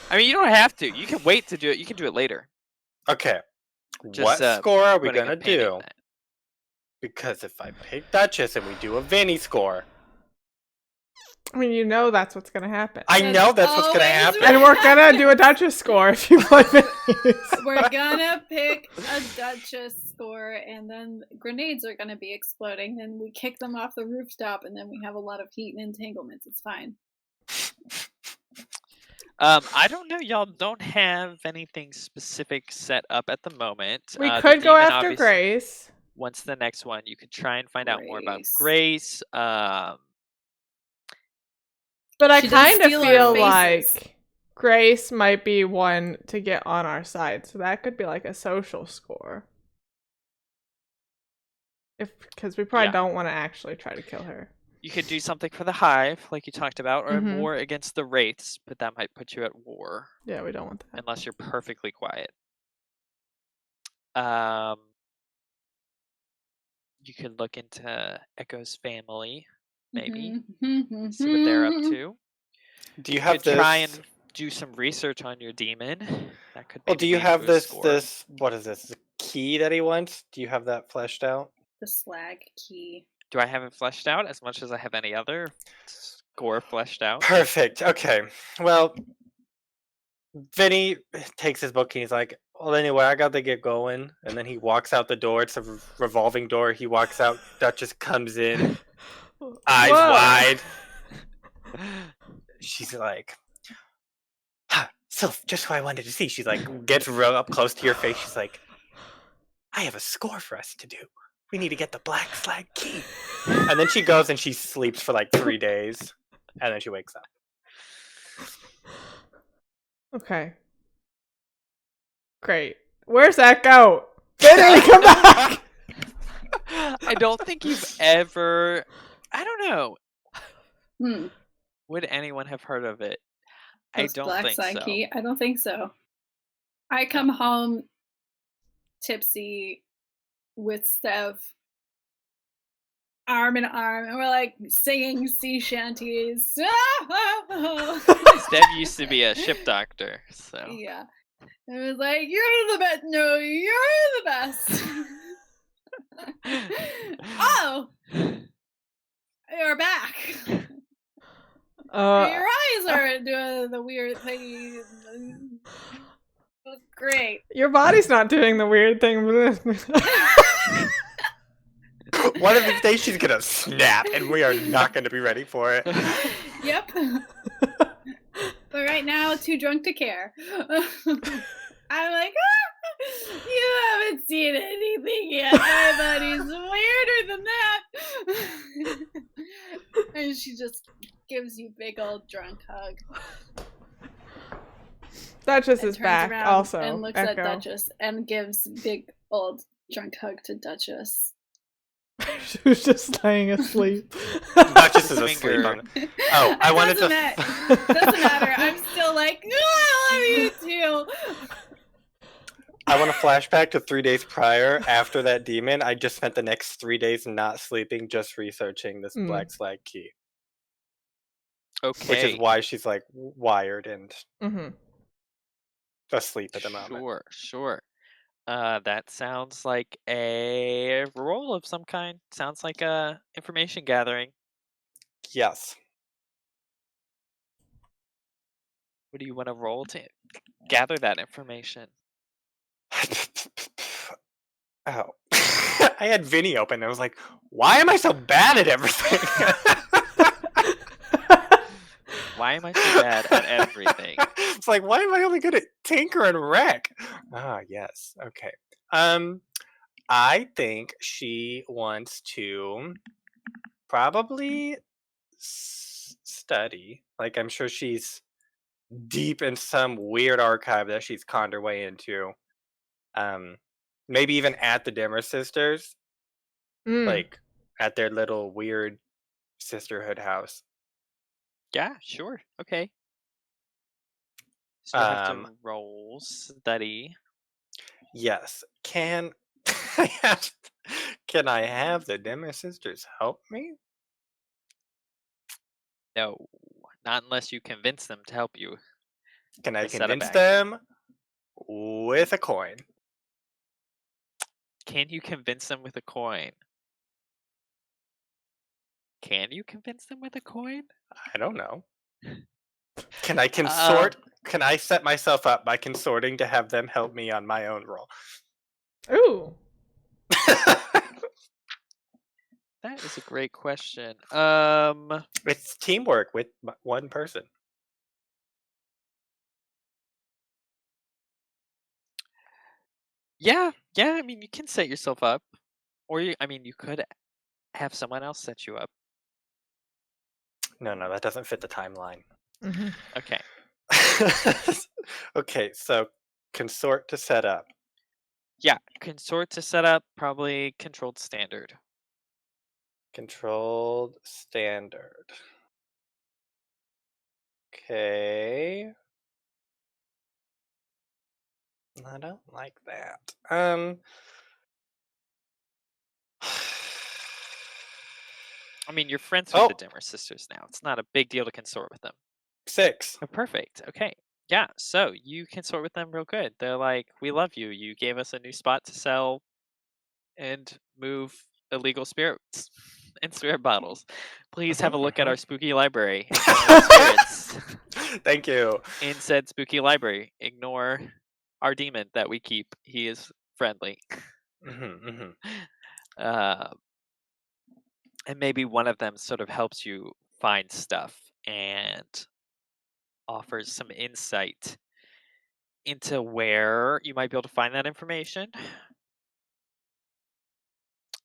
I mean, you don't have to. You can wait to do it. You can do it later. Okay. Just, What score are we putting a gonna pin in do? that. Because if I pick Duchess and we do a Vinny score, I mean, you know that's what's gonna happen. I know that's what's gonna always happen. And we're gonna do a Duchess score if you play Vinny's. We're gonna pick a Duchess score, and then grenades are gonna be exploding. Then we kick them off the rooftop, and then we have a lot of heat and entanglements. It's fine. I don't know. Y'all don't have anything specific set up at the moment. We The could go demon after obviously- Grace. Once the next one, you could try and find out more about Grace. Grace. But I She does kind of steal our feel faces. like Grace might be one to get on our side, so that could be like a social score. Because we probably Yeah. don't want to actually try to kill her. You could do something for the Hive, like you talked about, or Mhm. more against the Wraiths, but that might put you at war Yeah, we don't want that. unless you're perfectly quiet. You could look into Echo's family, maybe. Mm-hmm. See what they're up to. Do you You have could this? try and do some research on your demon. That could. Well, maybe do you lead have to a this? score. This what is this? The key that he wants? Do you have that fleshed out? The slag key. Do I have it fleshed out as much as I have any other gore fleshed out. Perfect. Okay. Well, Vinny takes his book and he's like, well, anyway, I got to get going. And then he walks out the door. It's a revolving door. He walks out. Duchess comes in, eyes Whoa. wide. She's like, Sylph, just who I wanted to see. She's like, gets real up close to your face. She's like, I have a score for us to do. We need to get the Black Slag Key. And then she goes and she sleeps for like 3 days. And then she wakes up. Okay. Great. Where's that goat? Vinny, come back! I don't think you've ever. I don't know. Hmm. Would anyone have heard of it? I This don't Black think Slag so. Key? I don't think so. I come home tipsy with Steph, arm in arm, and we're like singing sea shanties. Steph used to be a ship doctor, so Yeah. And it was like, you're the best. No, you're the best. Oh, you're back. Your eyes are doing the weird thing. Great. Your body's not doing the weird thing. One of these days she's gonna snap, and we are not gonna be ready for it. Yep. But right now, too drunk to care. I'm like, you haven't seen anything yet. My body's weirder than that. And she just gives you big old drunk hug. Duchess And is turns back around also. and looks Echo. at Duchess and gives big old drunk hug to Duchess. She was just laying asleep. Duchess is asleep Finger. on it. Oh, I wanted to. Doesn't matter. I'm still like, oh, I love you too. I want to flashback to 3 days prior. After that demon, I just spent the next 3 days not sleeping, just researching this Black Slag Key, okay. which is why she's like wired and Mm-hmm. asleep at the moment. Sure. That sounds like a role of some kind. Sounds like a information gathering. Yes. What do you want to roll to gather that information? Oh. I had Vinny open and I was like, why am I so bad at everything? Why am I so bad at everything? It's like, why am I only good at tinker and wreck? Ah, yes. Okay. I think she wants to probably study. Like, I'm sure she's deep in some weird archive that she's conned her way into. Maybe even at the Dimmer Sisters, like at their little weird sisterhood house. Yeah, sure. Okay. So you have to roll study. Yes. Can I have the Dimmer Sisters help me? No, not unless you convince them to help you. Can I The setup convince action. them with a coin? Can you convince them with a coin? Can you convince them with a coin? I don't know. Can I consort? Can I set myself up by consorting to have them help me on my own roll? Ooh. That is a great question. It's teamwork with one person. Yeah. I mean, you can set yourself up, or you could have someone else set you up. No, that doesn't fit the timeline. Mm-hmm. Okay. Okay, so consort to set up. Yeah, consort to set up, probably controlled standard. Controlled standard. Okay. I don't like that. I mean, you're friends with Oh. the Dimmer Sisters now. It's not a big deal to consort with them. 6. Oh, perfect. Okay. Yeah, so you consort with them real good. They're like, we love you. You gave us a new spot to sell and move illegal spirits. and spirit bottles. Please have a Mhm, look at mhm. our spooky library. Ignore the spirits Thank you. in said spooky library. Ignore our demon that we keep. He is friendly. Uh, and maybe one of them sort of helps you find stuff and offers some insight into where you might be able to find that information.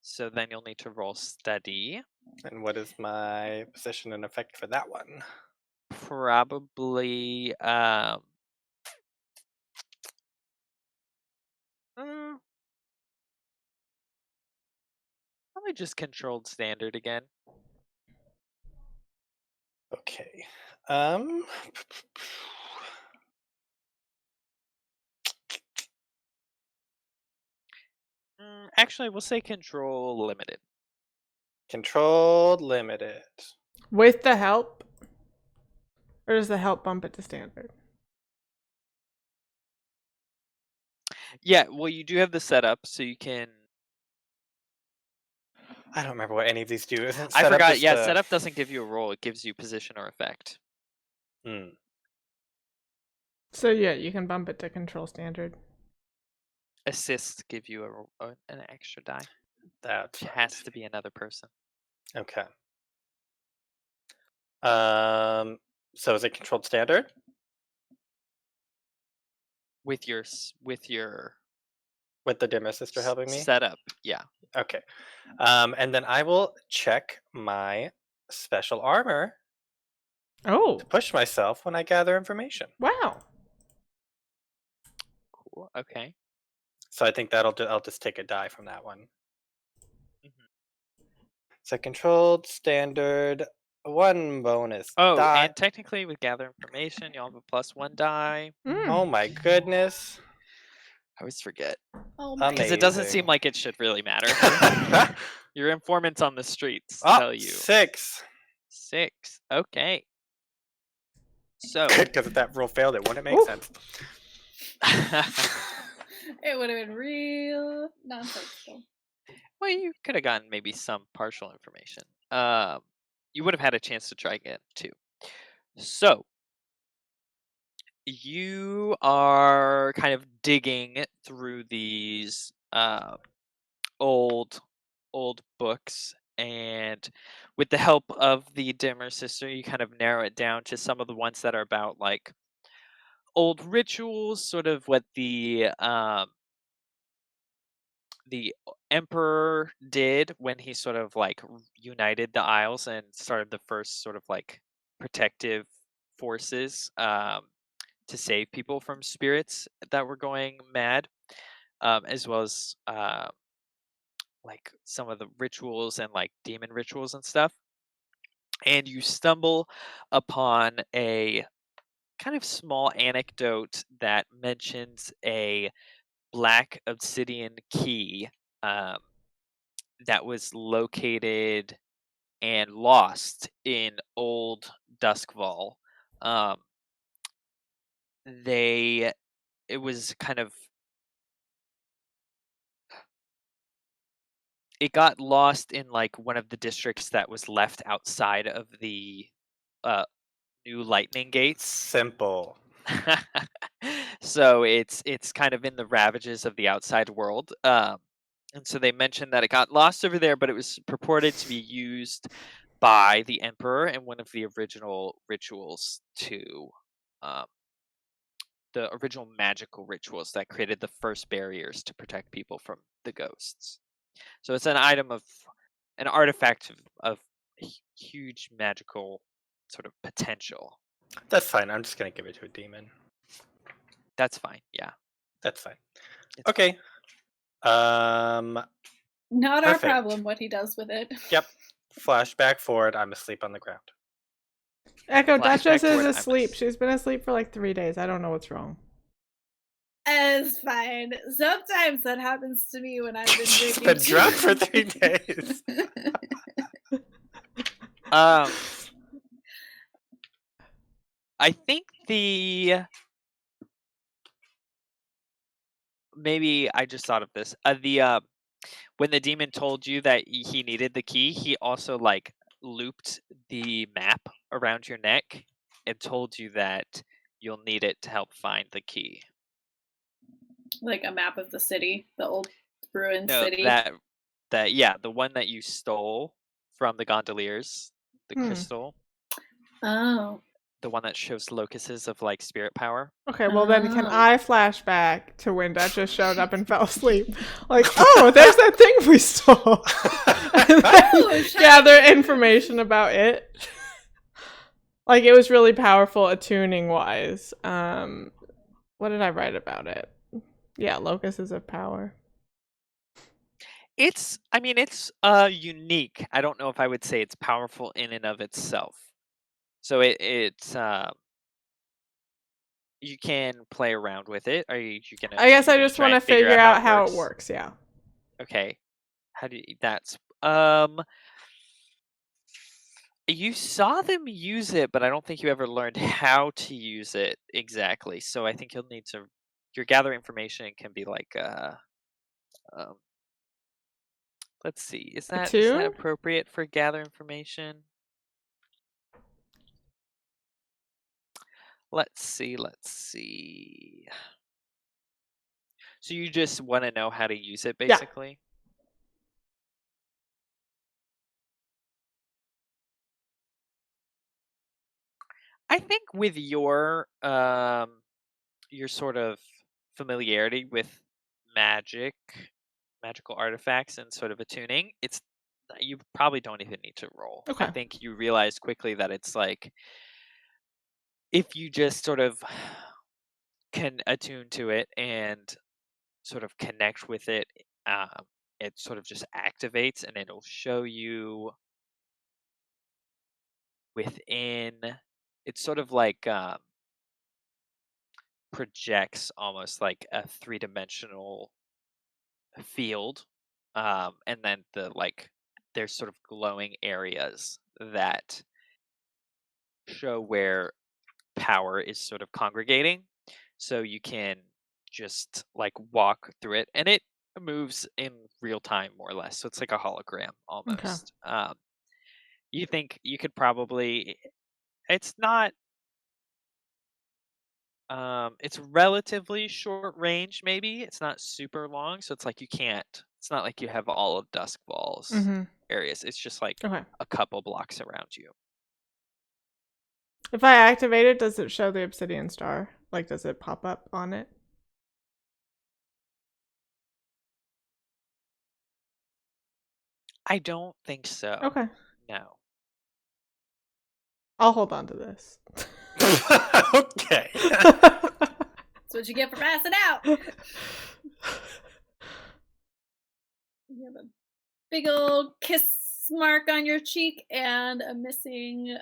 So then you'll need to roll study. And what is my position and effect for that one? Probably mm, probably just controlled standard again. Okay. Actually, we'll say control limited. Controlled limited. With the help? Or does the help bump it to standard? Yeah, well, you do have the setup, so you can. I don't remember what any of these do. Isn't I setup forgot. just Yeah, a- setup doesn't give you a roll; it gives you position or effect. Hmm. So yeah, you can bump it to control standard. Assists give you an extra die. That's It right. has to be another person. Okay. So is it controlled standard? With your With the dimmer sister helping me? setup. Yeah. Okay. And then I will check my special armor Oh, to push myself when I gather information. wow. Cool. Okay. So I think that'll do. I'll just take a die from that one. So controlled standard, one bonus Oh, die. and technically with gather information, you'll have a +1 die. Oh my goodness. I always forget. Oh my Because it doesn't seem Amazing. like it should really matter. Your informants on the streets Oh, tell you. 6. 6. Okay. So. Because if that roll failed, it wouldn't make Oof. sense. It would have been real nonsensical. Well, you could have gotten maybe some partial information. You would have had a chance to try again too. So you are kind of digging through these old books, and with the help of the dimmer sister, you kind of narrow it down to some of the ones that are about like old rituals, sort of what the emperor did when he sort of like united the Isles and started the first sort of like protective forces to save people from spirits that were going mad, as well as like some of the rituals and like demon rituals and stuff. And you stumble upon a kind of small anecdote that mentions a black obsidian key um, that was located and lost in old Doskvol. Um, it was kind of it got lost in like one of the districts that was left outside of the uh, new lightning gates. Simple. So it's kind of in the ravages of the outside world. And so they mentioned that it got lost over there, but it was purported to be used by the emperor in one of the original rituals to the original magical rituals that created the first barriers to protect people from the ghosts. So it's an artifact of huge magical sort of potential. That's fine. I'm just going to give it to a demon. That's fine. Yeah. That's fine. It's Okay. Not our Perfect. problem what he does with it. Yep. Flashback forward. I'm asleep on the ground. Echo Flashback Duchess is forward, I'm asleep. She's been asleep for like 3 days. I don't know what's wrong. It's fine. Sometimes that happens to me when I've been She's drinking. been drunk for 3 days. I think maybe I just thought of this. when the demon told you that he needed the key, he also like looped the map around your neck and told you that you'll need it to help find the key. Like a map of the city, the old ruined No, city. the one that you stole from the gondoliers, the crystal, Oh. the one that shows locusts of like spirit power. Okay, well then can Oh. I flash back to when Duchess showed up and fell asleep? Like, oh, there's that thing we stole. And then gather information about it. Like, it was really powerful attuning wise. What did I write about it? Yeah, locusts of power. It's unique. I don't know if I would say it's powerful in and of itself. So it's you can play around with it. Are you gonna? I guess you I gonna just try want to and figure figure out how it works? works, yeah. Okay. How do you, that's you saw them use it, but I don't think you ever learned how to use it exactly. So I think you'll need to your gather information can be like um let's see. Is that Attune? appropriate for gather information? Let's see. So you just want to know how to use it, Yeah. basically? I think with your sort of familiarity with magical artifacts and sort of attuning, you probably don't even need to roll. I Okay. think you realize quickly that it's like if you just sort of can attune to it and sort of connect with it, it sort of just activates and it'll show you within. It's sort of like projects almost like a three-dimensional field, and then there's sort of glowing areas that show where power is sort of congregating, so you can just like walk through it and it moves in real time more or less, so it's like a hologram Okay. almost. You think you could probably, it's not it's relatively short range, maybe. It's not super long, so it's like it's not like you have all of Doskvol's Mm-hmm. areas. It's just like Okay. a couple blocks around you. If I activate it, does it show the obsidian star? Like, does it pop up on it? I don't think so. Okay. No. I'll hold on to this. Okay. That's what you get for passing out. You have a big old kiss mark on your cheek and a missing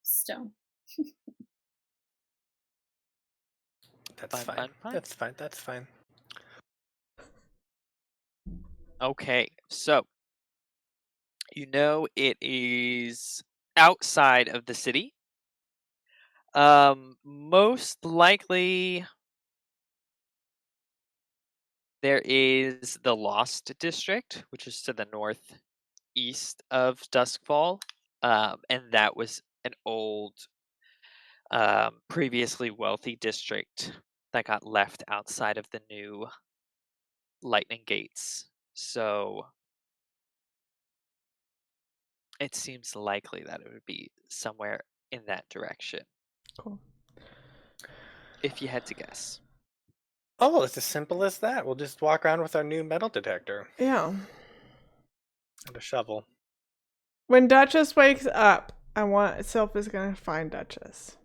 stone. That's Fine, fine. fine. That's fine. That's fine. Okay, so you know it is outside of the city. Most likely there is the Lost District, which is to the northeast of Doskvol, and that was an old, previously wealthy district that got left outside of the new lightning gates. So it seems likely that it would be somewhere in that direction, Cool. if you had to guess. Oh, well, it's as simple as that. We'll just walk around with our new metal detector Yeah. and a shovel. When Duchess wakes up, Sylph is gonna find Duchess.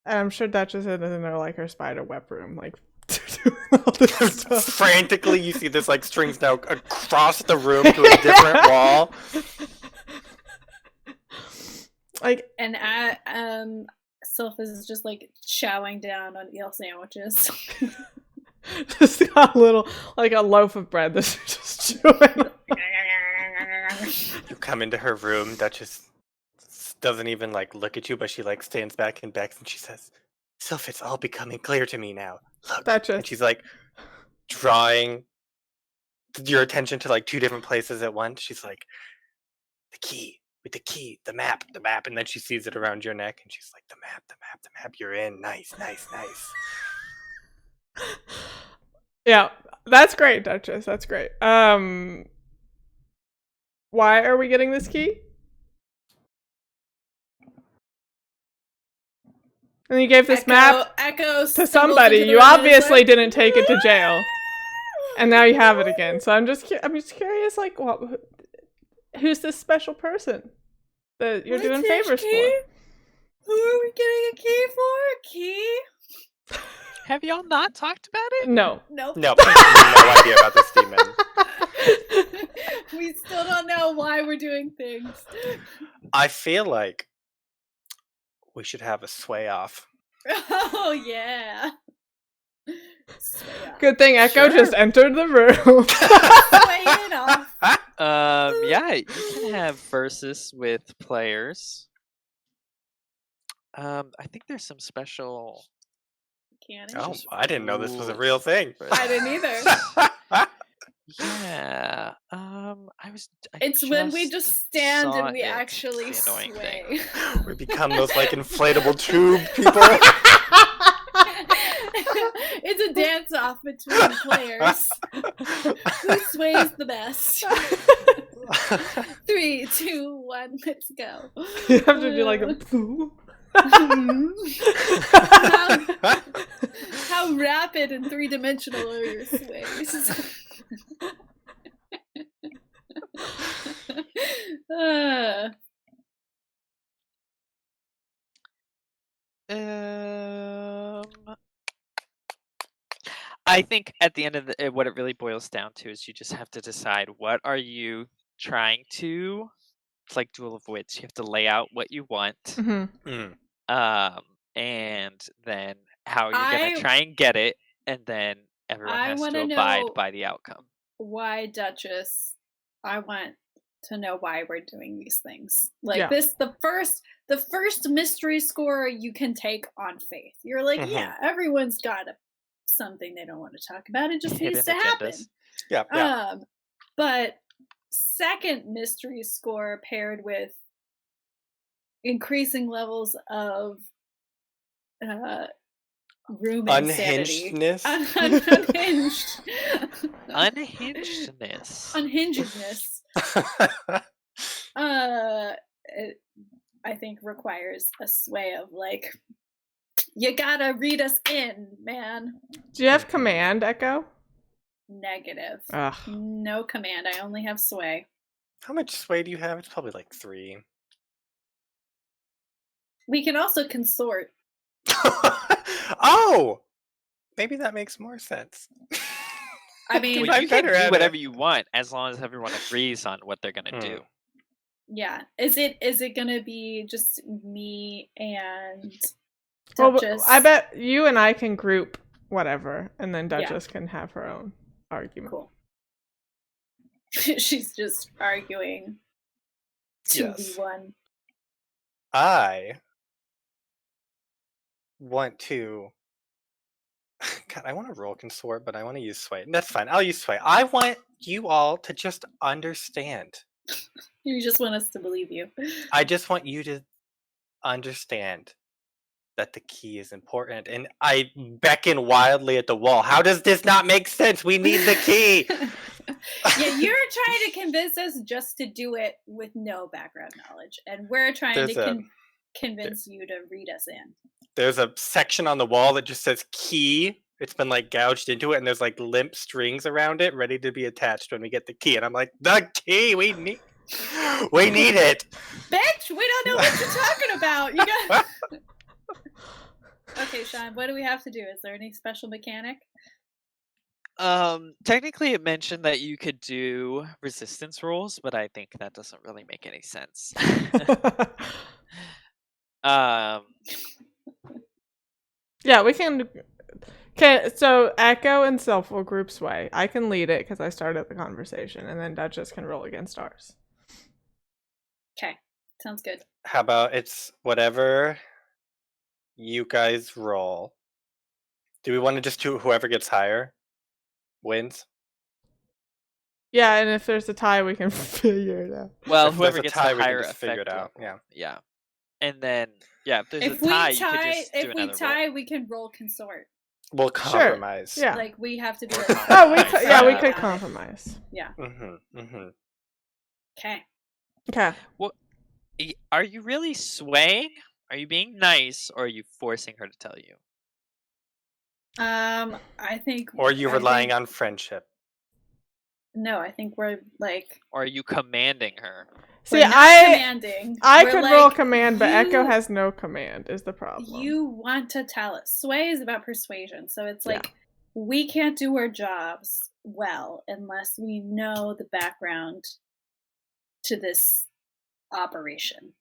And I'm sure Duchess is in her, like, her spider web room, like, doing all this stuff. Frantically, you see this like strings now across the room to a different wall. Like, And Sylph is just like chowing down on eel sandwiches. just got a little, like a loaf of bread that she's just chewing. You come into her room. Duchess doesn't even like look at you, but she like stands back and backs, and she says, "Sylph, it's all becoming clear to me now. Look." Duchess. And she's like drawing your attention to like 2 different places at once. She's like, the key, with the key, the map, and then she sees it around your neck, and she's like, the map. You're in. Nice. Yeah, that's great, Duchess. That's great. Why are we getting this key? And you gave this map to somebody. You obviously didn't take it to jail, and now you have it again. So I'm just curious, like, who's this special person that you're doing favors for? Who are we getting a key for? A key? Have y'all not talked about it? No. Nope. No, no idea about this demon. We still don't know why we're doing things. I feel like we should have a sway off. Oh, yeah. Sway off. Good thing Echo just entered the room. Sway it off. Yeah, you can have versus with players. I think there's some special. Oh, I didn't know this was a real thing. I didn't either. Yeah. It's when we just stand and we it. actually It's the annoying sway. thing. We become those like inflatable tube people. It's a dance-off between players. Who sways the best? 3, 2, 1, let's go. You have to do like a how rapid and three-dimensional are your sways? I think at the end of what it really boils down to is you just have to decide what are you trying to. It's like Duel of Wits. You have to lay out what you want, and then how you're gonna try and get it, and then everyone has to abide by the outcome. Why, Duchess? I want to know why we're doing these things. Like this, the first mystery score you can take on faith. You're like, yeah, everyone's got something they don't want to talk about. It just needs to happen. Yeah. But second mystery score paired with increasing levels of room unhingedness. Unhingedness. It, I think requires a sway of like, you gotta read us in, man. Do you have command, Echo? Negative. Ugh. No command. I only have sway. How much sway do you have? It's probably like 3. We can also consort. Oh! Maybe that makes more sense. I mean, you can do whatever you want as long as everyone agrees on what they're gonna do. Yeah. Is it gonna be just me and Duchess? Well, I bet you and I can group whatever, and then Duchess can have her own argument. Cool. She's just arguing 2v1. I want to. God, I want to roll consort, but I want to use sway. That's fine. I'll use sway. I want you all to just understand. You just want us to believe you. I just want you to understand that the key is important. And I beckon wildly at the wall. How does this not make sense? We need the key. Yeah, you're trying to convince us just to do it with no background knowledge. And we're trying to convince you to read us in. There's a section on the wall that just says key. It's been like gouged into it, and there's like limp strings around it ready to be attached when we get the key. And I'm like, the key, we need it. Bitch, we don't know what you're talking about. You got. Okay, Sean, what do we have to do? Is there any special mechanic? Technically it mentioned that you could do resistance rolls, but I think that doesn't really make any sense. Yeah, we can. Okay, so Echo and Self will group sway. I can lead it because I started the conversation, and then Duchess can roll against ours. Okay, sounds good. How about it's whatever you guys roll? Do we want to just do whoever gets higher wins? Yeah, and if there's a tie, we can figure it out. Well, If whoever there's a gets tie, the we can higher just figure it effect out. level. Yeah. Yeah. And then, yeah, if there's If a tie, you could just do if we another tie, roll. we can roll consort. We'll Sure. compromise. Yeah. Like we have to be. Or Like, Oh, we Nice. could, yeah, we Yeah. could compromise. Okay. Okay. Are you really swaying? Are you being nice, or are you forcing her to tell you? I think. Or you relying on friendship. No, I think we're like. Or are you commanding her? See, we're not I commanding. I We're could like, roll command, but Echo you- has no command. Is the problem? You want to tell us. Sway is about persuasion, so it's Yeah. like we can't do our jobs well unless we know the background to this operation.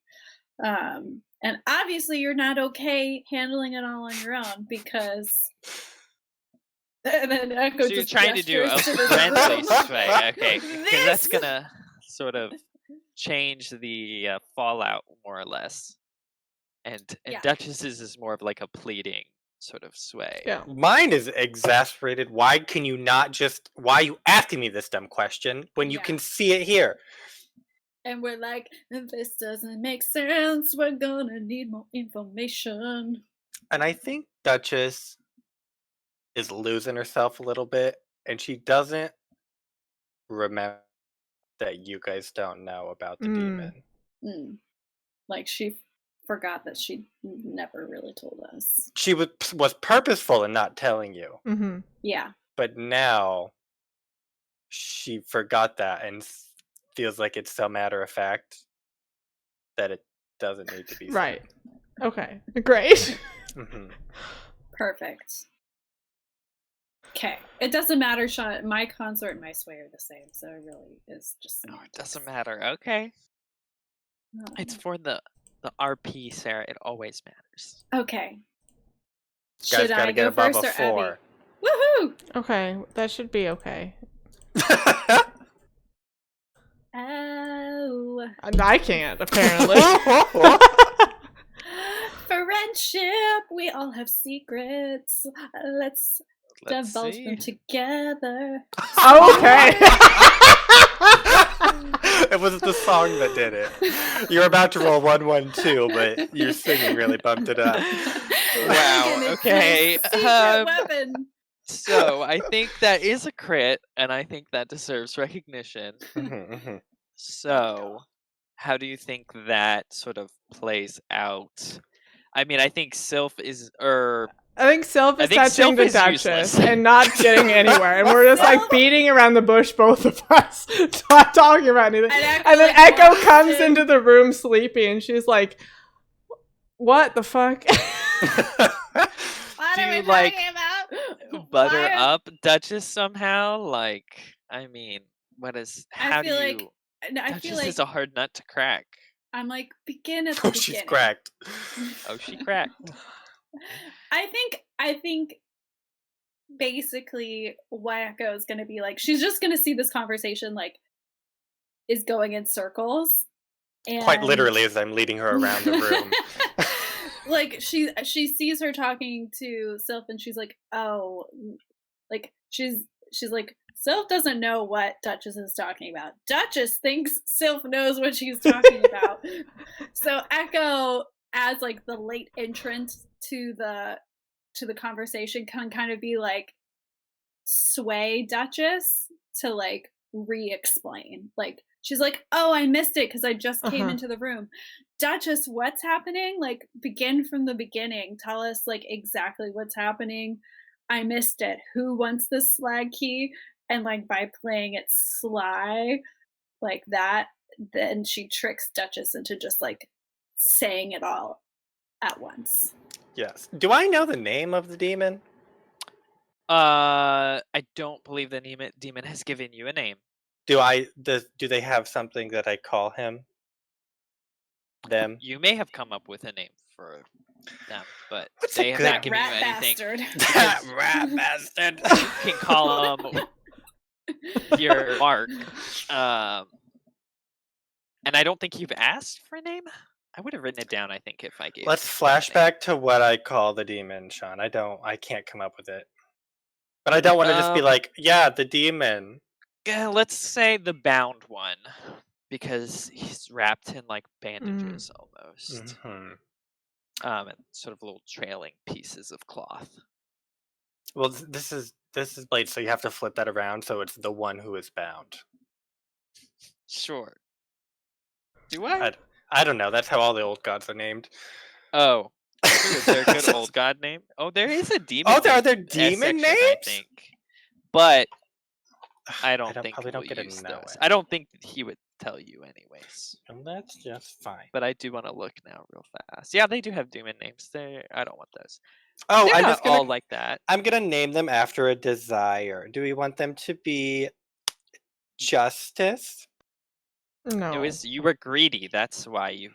And obviously you're not okay handling it all on your own because and then Echo So you're just trying to do a gestures to the friendly room. sway, okay? Because that's This- gonna sort of change the fallout more or less. And Yeah. Duchess's is more of like a pleading sort of sway. Yeah. Mine is exasperated. Why can you not just? Why are you asking me this dumb question when you Yeah. can see it here? And we're like, this doesn't make sense. We're gonna need more information. And I think Duchess is losing herself a little bit, and she doesn't remember that you guys don't know about the demon. Mm. Like she forgot that she never really told us. She was purposeful in not telling you, Mm-hmm. Yeah. but now she forgot that and feels like it's so matter of fact that it doesn't need to be said. Right. Okay. Great. Mhm. Perfect. Okay. It doesn't matter, Sean. My consort and my sway are the same, so it really is just. No, it doesn't matter. Okay. It's for the RP, Sarah. It always matters. Okay. Guys Should gotta I get go above first a or 4. Abby? Woohoo! Okay, that should be okay. Oh. I can't apparently. Friendship. We all have secrets. Let's Let's divulge see. them together. Okay. It was the song that did it. You're about to roll 1-1-2, but your singing really bumped it up. Wow, And it's a okay, secret weapon. So I think that is a crit, and I think that deserves recognition. Mhm, mhm. So, how do you think that sort of plays out? I mean, I think Sylph is, I think Sylph I is think touching Sylph the is Duchess useless. and not getting anywhere, and we're just like Sylph- beating around the bush, both of us, not talking about anything. And And then Echo, like, Echo walks comes in. into the room sleepy, and she's like, "What the fuck?" What Do are we you, like, talking about? butter Why- up Duchess somehow. Like, I mean, what is? How do feel like- you? No, I Duchess feel like is a hard nut to crack. I'm like begin at the Oh, beginning. she's cracked. Oh, she cracked. I think basically what Echo is gonna be like, she's just gonna see this conversation like is going in circles. And Quite literally, as I'm leading her around the room. Like she sees her talking to Sylph and she's like, oh, like she's like, Sylph doesn't know what Duchess is talking about. Duchess thinks Sylph knows what she's talking about. So Echo, as like the late entrant to the conversation, can kind of be like sway Duchess to like re-explain. Like she's like, oh, I missed it because I just came Uh-huh. into the room. Duchess, what's happening? Like begin from the beginning. Tell us like exactly what's happening. I missed it. Who wants this slag key? And like by playing it sly like that, then she tricks Duchess into just like saying it all at once. Yes. Do I know the name of the demon? I don't believe the demon has given you a name. Do they have something that I call him? Them? You may have come up with a name for them, but What's they a have good- not given you Rat anything. bastard. That rat bastard. You can call them your mark. And I don't think you've asked for a name. I would have written it down, I think, if I gave. Let's you a flash name. back to what I call the demon, Sean. I can't come up with it. But I don't want to just be Um, like, yeah, the demon. let's say the bound one, because he's wrapped in like bandages almost. Mhm. And sort of little trailing pieces of cloth. Well, this is Blade, so you have to flip that around so it's the one who is bound. Sure. Do I? I don't know. That's how all the old gods are named. Oh. True. Is there a good old god name? Oh, there is a demon. Oh, are there name demon section, I names? think. But I don't don't- think probably we'll don't get to use know those. it. I don't think that he would tell you anyways. And that's just fine. But I do want to look now real fast. Yeah, they do have demon names. I don't want those. Oh, They're I'm not just gonna all like that. I'm gonna name them after a desire. Do we want them to be justice? No. It was you were greedy. That's why you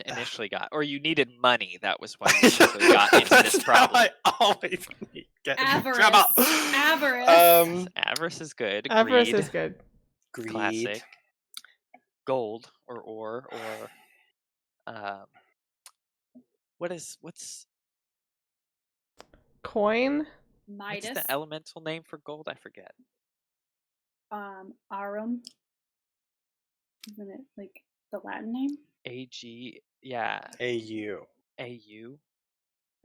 initially got, or you needed money. That was why you initially got into That's this how problem. I always get into Avarice. trouble. Avarice. Avarice is good. Avarice Greed, is good. Greed. classic. Gold or ore or what's Coin. Midas. the elemental name for gold? I forget. Arum. Isn't it like the Latin name? AG, yeah. AU. AU.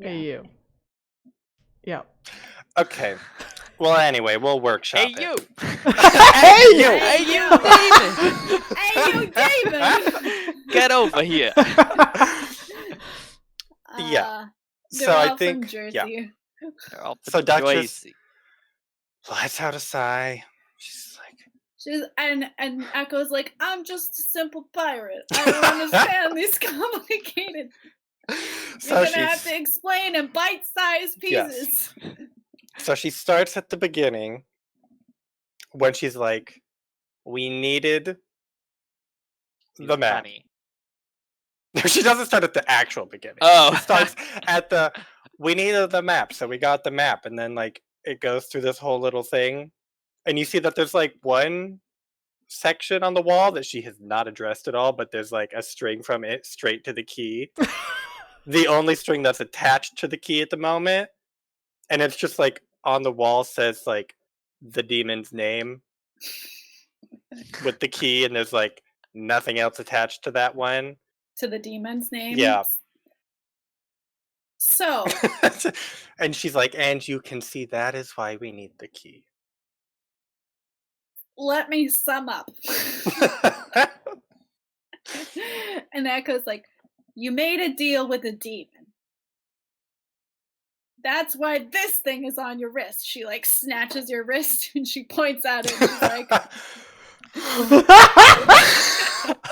AU. Yep. Okay. Well, anyway, we'll workshop it. AU. AU. Hey, you, David! Get over here. Yeah. They're So all I from think Jersey. They're all So Duchess Joycey. lets out a sigh. She's like, She's and Echo's like, I'm just a simple pirate. I don't understand these complicated. so You're gonna have to explain in bite-sized pieces. Yes. So she starts at the beginning when she's like, we needed the map. Money. She doesn't start at the actual beginning. Oh. She starts at the we needed the map, so we got the map, and then like it goes through this whole little thing. And you see that there's like one section on the wall that she has not addressed at all, but there's like a string from it straight to the key. The only string that's attached to the key at the moment. And it's just like on the wall says like the demon's name with the key, and there's like nothing else attached to that one. To the demon's name? Yeah. So. And she's like, and you can see that is why we need the key. Let me sum up. And Echo's like, you made a deal with a demon. That's why this thing is on your wrist. She like snatches your wrist and she points at it. And she's like,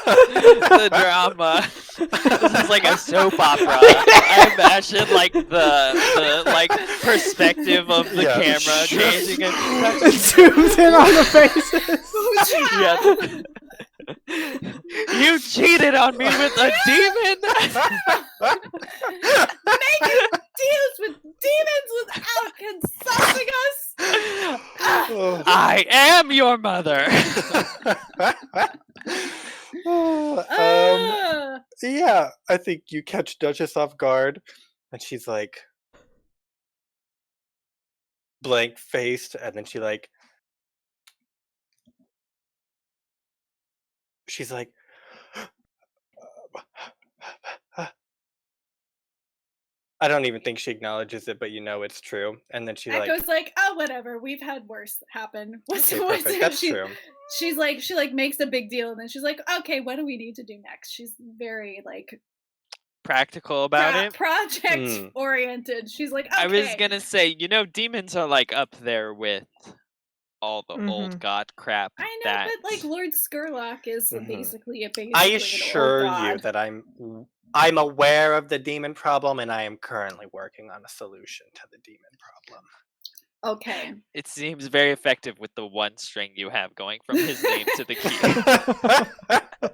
the drama. This is like a soap opera. I imagine like the like perspective of the camera changing and It zooms in on the faces. yeah. You cheated on me with a demon. making deals with demons without consulting us. I am your mother. Yeah, I think you catch Duchess off guard, and she's like blank faced, and then she's like, I don't even think she acknowledges it, but you know it's true. And then she Echo's like, oh, whatever. We've had worse happen. okay, perfect. That's true. She's like, she like makes a big deal, and then she's like, okay, what do we need to do next? She's very like practical about it. Project oriented. She's like, okay. I was gonna say, demons are like up there with all the old god crap. I know, but like Lord Skurlock is basically I an assure old god. you that I'm aware of the demon problem, and I am currently working on a solution to the demon problem. Okay. It seems very effective with the one string you have going from his name to the key.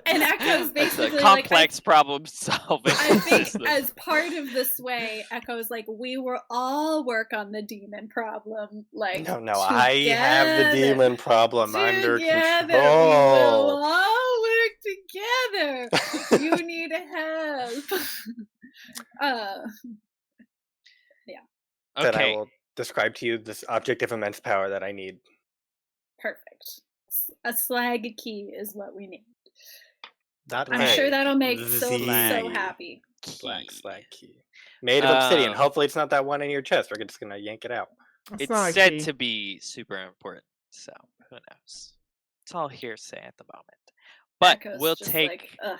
And Echo's basically it's a complex problem solving. I think as part of the sway, Echo's like, we will all work on the demon problem. Like, no, I have the demon problem under control. We will all work together. You need help. Yeah. Okay. Then I will describe to you this object of immense power that I need. Perfect. A slag key is what we need. Not I'm sure right. that'll make The Sylph so Slag happy. Black Key. Slag Key. Made of obsidian. Um, Hopefully it's not that one in your chest. We're just gonna yank it out. It's It's not a said key. to be super important, so who knows? It's all hearsay at the moment. But Echo's we'll just take like, ugh.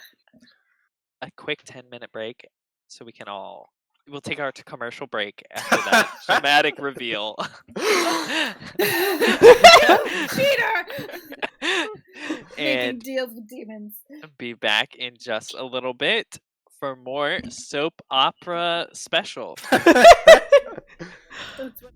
a quick 10-minute break so we can all. We'll take our commercial break after that dramatic reveal. Cheater! Making And deals with demons. be back in just a little bit for more soap opera special. That's what-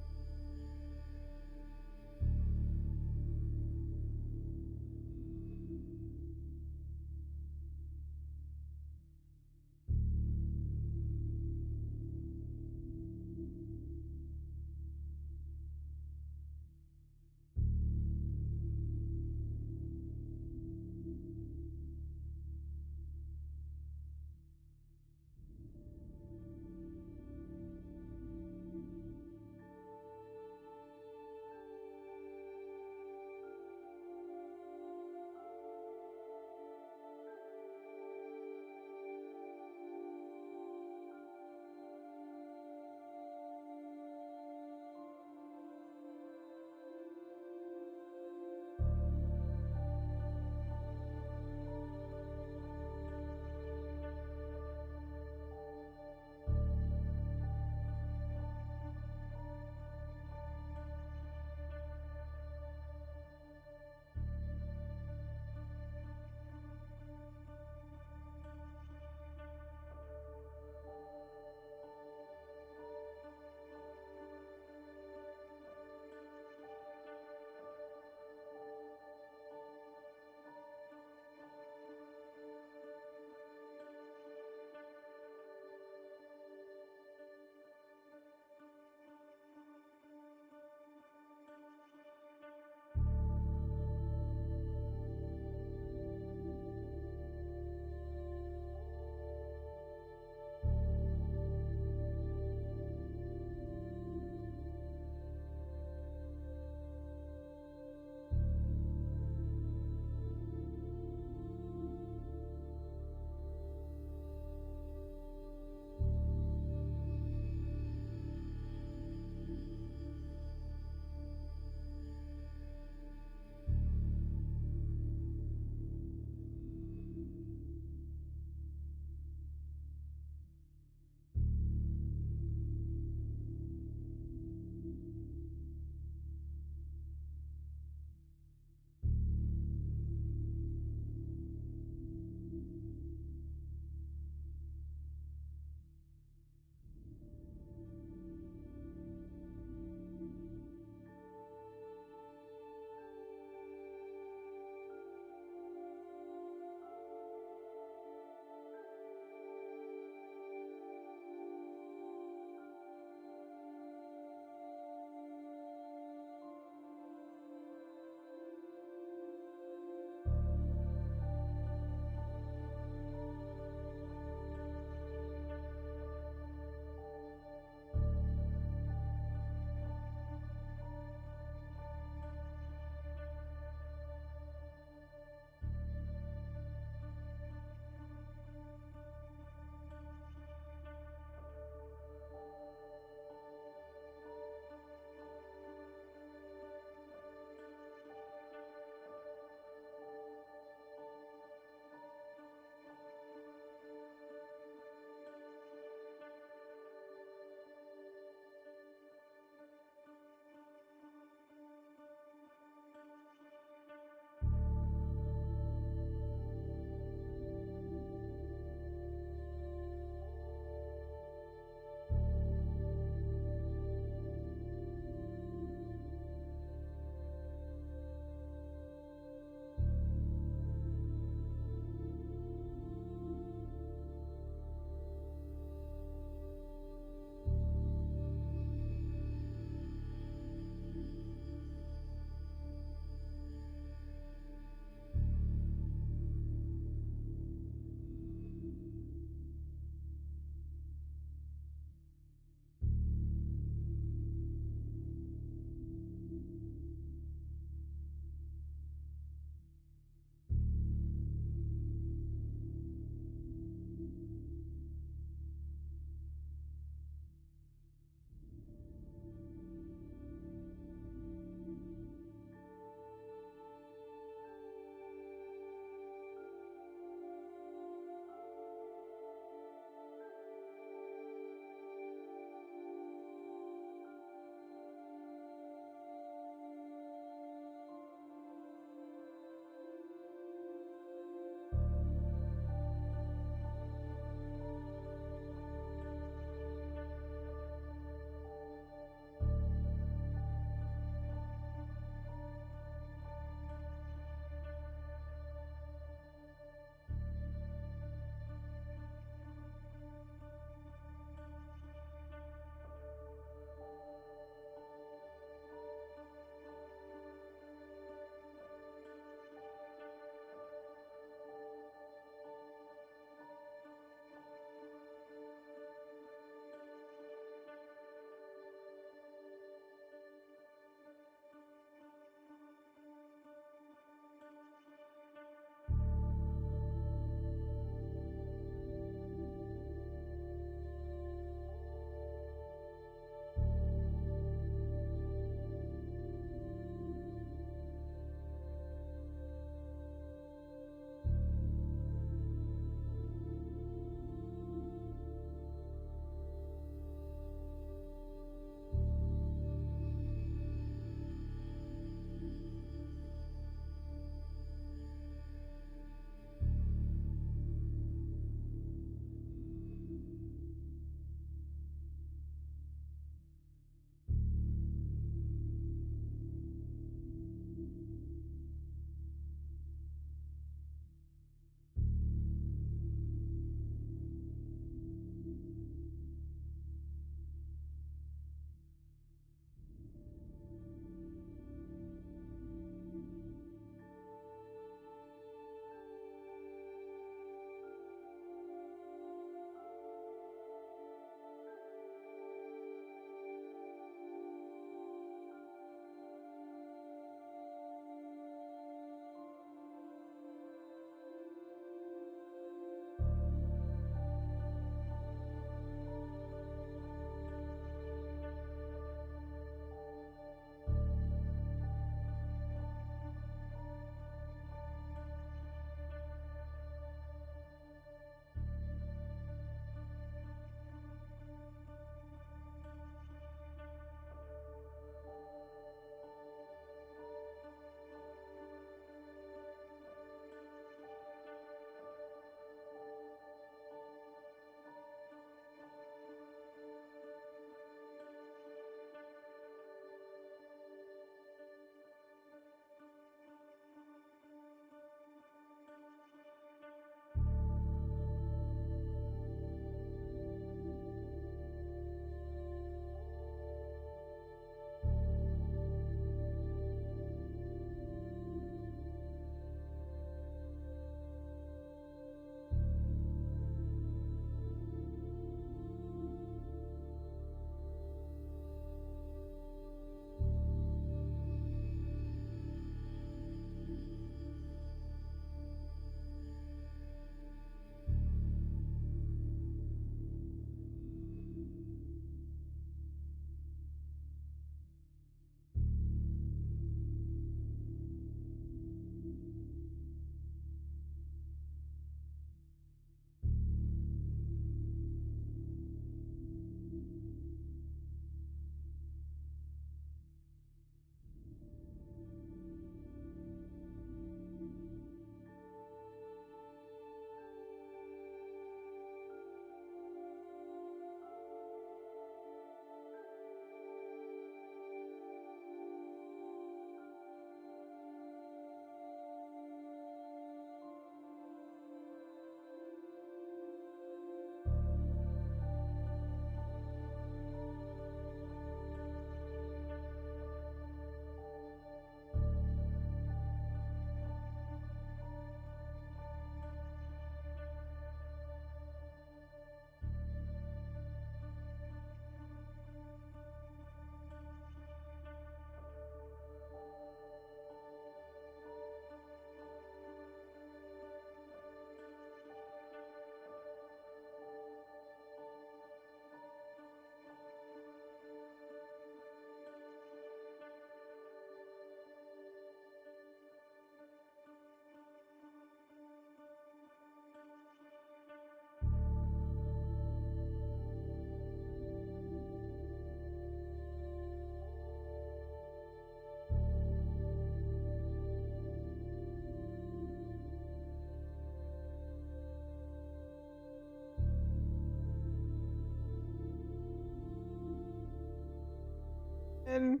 demon.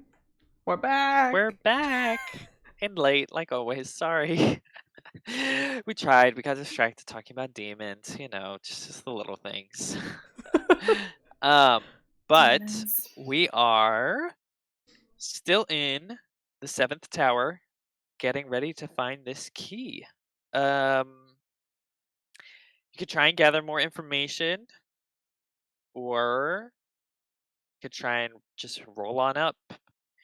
We're back. We're back and late, like always. Sorry. We tried. We got distracted talking about demons. Just the little things. But Demons. we are still in the 7th tower, getting ready to find this key. You could try and gather more information, or you could try and just roll on up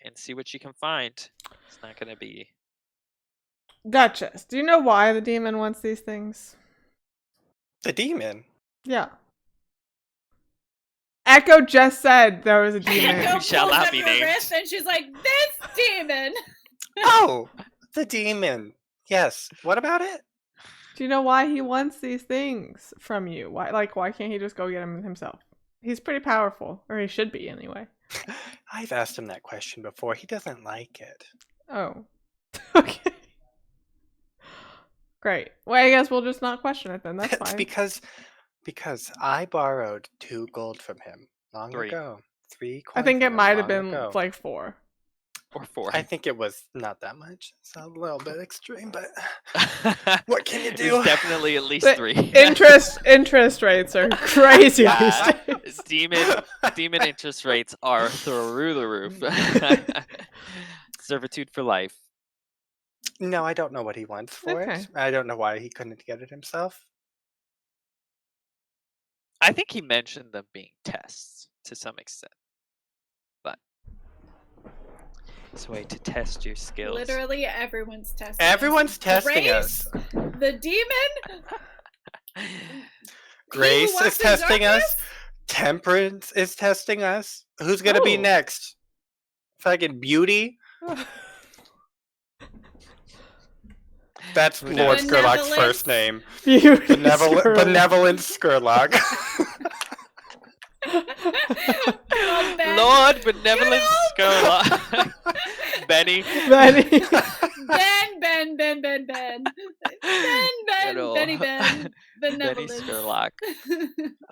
and see what you can find. It's not going to be... Duchess, do you know why the demon wants these things? The demon. Yeah. Echo just said there was a demon. Echo Shall pulls not up be your named. wrist and she's like, "This demon." Oh, the demon. Yes. What about it? Do you know why he wants these things from you? Why can't he just go get them himself? He's pretty powerful, or he should be anyway. I've asked him that question before. He doesn't like it. Oh. Okay. Great. Well, I guess we'll just not question it then. That's It's fine. because I borrowed 2 gold from him long 3. ago. 3 I coins think it from him might have long been ago. like 4. Or 4. I think it was not that much. It's a little bit extreme, but what can you It's do? definitely at least The 3. interest rates are crazy Yeah. these days. Demon interest rates are through the roof. Servitude for life. No, I don't know what he wants for Okay. it. I don't know why he couldn't get it himself. I think he mentioned them being tests to some extent. But it's a way to test your skills. Literally, everyone's testing. Everyone's us. testing Grace, us. The demon. Grace walks is in testing us. darkness? Temperance is testing us. Who's gonna be Oh. next? Fucking Beauty? That's Who Lord knows? Skurlock's Benevolence. first name. Beauty Benevolent Skurlock. Good old Ben. Lord Benevolent Skurlock. Benny. Benny. Ben. Good old Benny Ben. Benny Benevolence. Skurlock.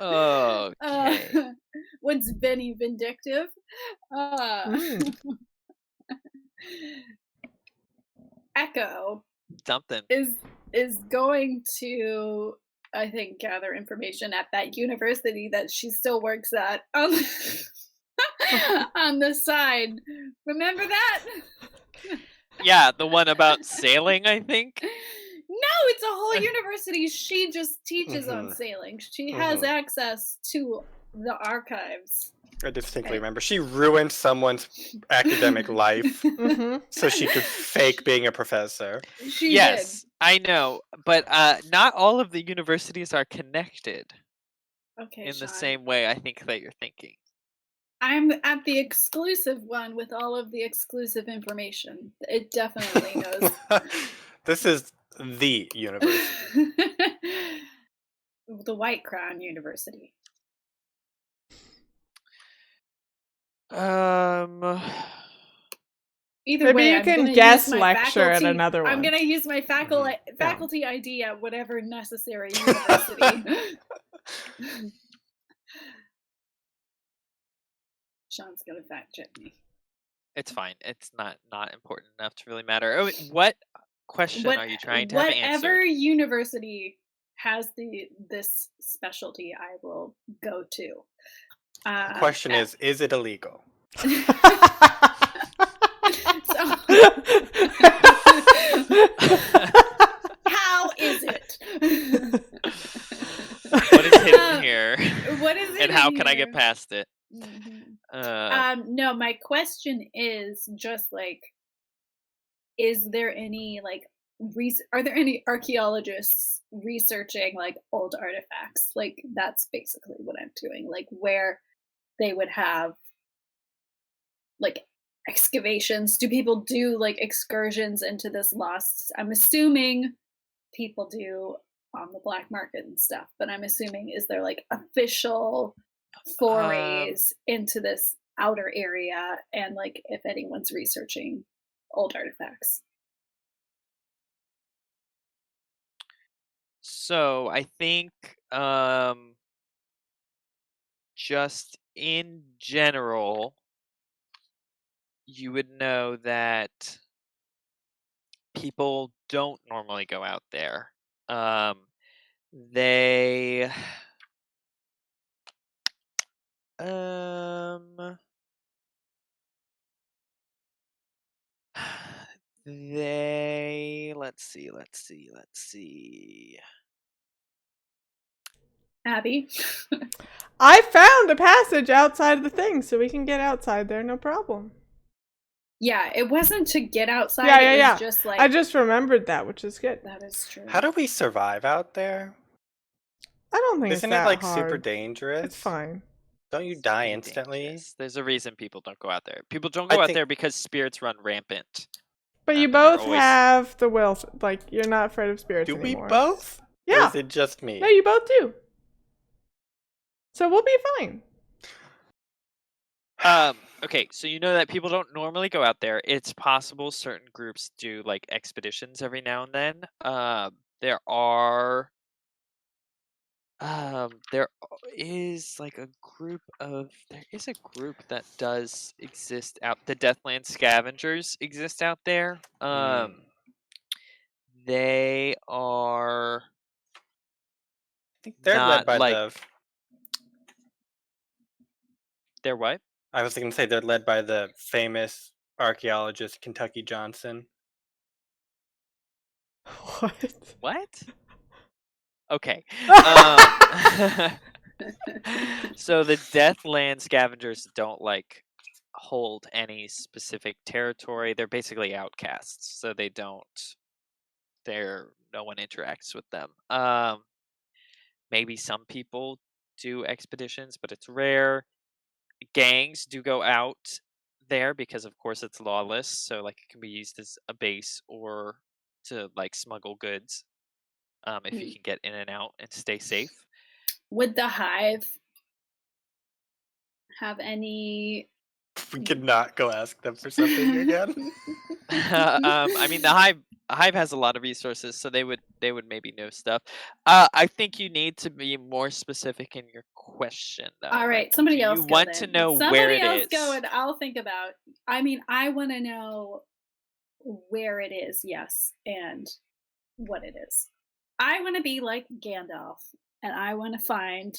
Okay. What's Benny Vindictive? Mm. Echo Something. is going to, I think, gather information at that university that she still works at on the side. Remember that? Yeah, the one about sailing, I think. No, it's a whole university. She just teaches on Mhm. sailing. She has access to the archives. I distinctly remember. She ruined someone's academic life Mhm. so she could fake being a professor. She Yes, I know, but not all of the universities are connected did. Okay, in the Sean. same way I think that you're thinking. I'm at the exclusive one with all of the exclusive information. It definitely knows. This is the university. The White Crown University. Um, Either Maybe way, you I'm can gonna guest use my lecture at faculty, another I'm one. gonna use my faculty ID at whatever necessary university. Sean's gonna fact check me. it's fine. It's not important enough to really matter. Oh, what question are you trying to have Whatever answered? university has this specialty, I will go to. The question is it illegal? So, how is it? What is hidden here? What is it? And how can I get past it? No, my question is just like, is there any like are there any archaeologists researching like old artifacts? Like that's basically what I'm doing. Like where they would have like excavations. Do people do like excursions into this lost? I'm assuming people do on the black market and stuff, but I'm assuming is there like official forays into this outer area, and like if anyone's researching old artifacts? So I think just in general, you would know that people don't normally go out there. They um let's see. Abby. I found a passage outside of the thing, so we can get outside there, no problem. Yeah, it wasn't to get outside. Yeah. It was just like I just remembered that, which is good. that is true. How do we survive out there? I don't think Isn't it's that it like hard. super dangerous? It's fine. Don't you It's die pretty instantly? dangerous. There's a reason people don't go out there. People don't go I out think- there because spirits run rampant. But you and they're both always- have the will. Like, you're not afraid of spirits Do we anymore. both? Or Yeah. is it just me? No, you both do. So we'll be fine. Okay, so you know that people don't normally go out there. It's possible certain groups do like expeditions every now and then. There is a group that does exist out. The Deathland Scavengers exist out there. They are. I think they're not led by like- They're what? I was going to say they're led by the famous archaeologist Kentucky Johnson. What? What? Okay. So the Deathland Scavengers don't hold any specific territory. They're basically outcasts, so they don't. No one interacts with them. Maybe some people do expeditions, but it's rare. Gangs do go out there because, of course, it's lawless. So it can be used as a base or to smuggle goods. If you can get in and out and stay safe. Would the hive have any? We could not go ask them for something again. I mean, the hive has a lot of resources, so they would maybe know stuff. I think you need to be more specific in your question, though. All right, somebody else. You go want then. to know somebody where it else is. Go and I'll think about. I mean, I want to know where it is. Yes, and what it is. I want to be like Gandalf, and I want to find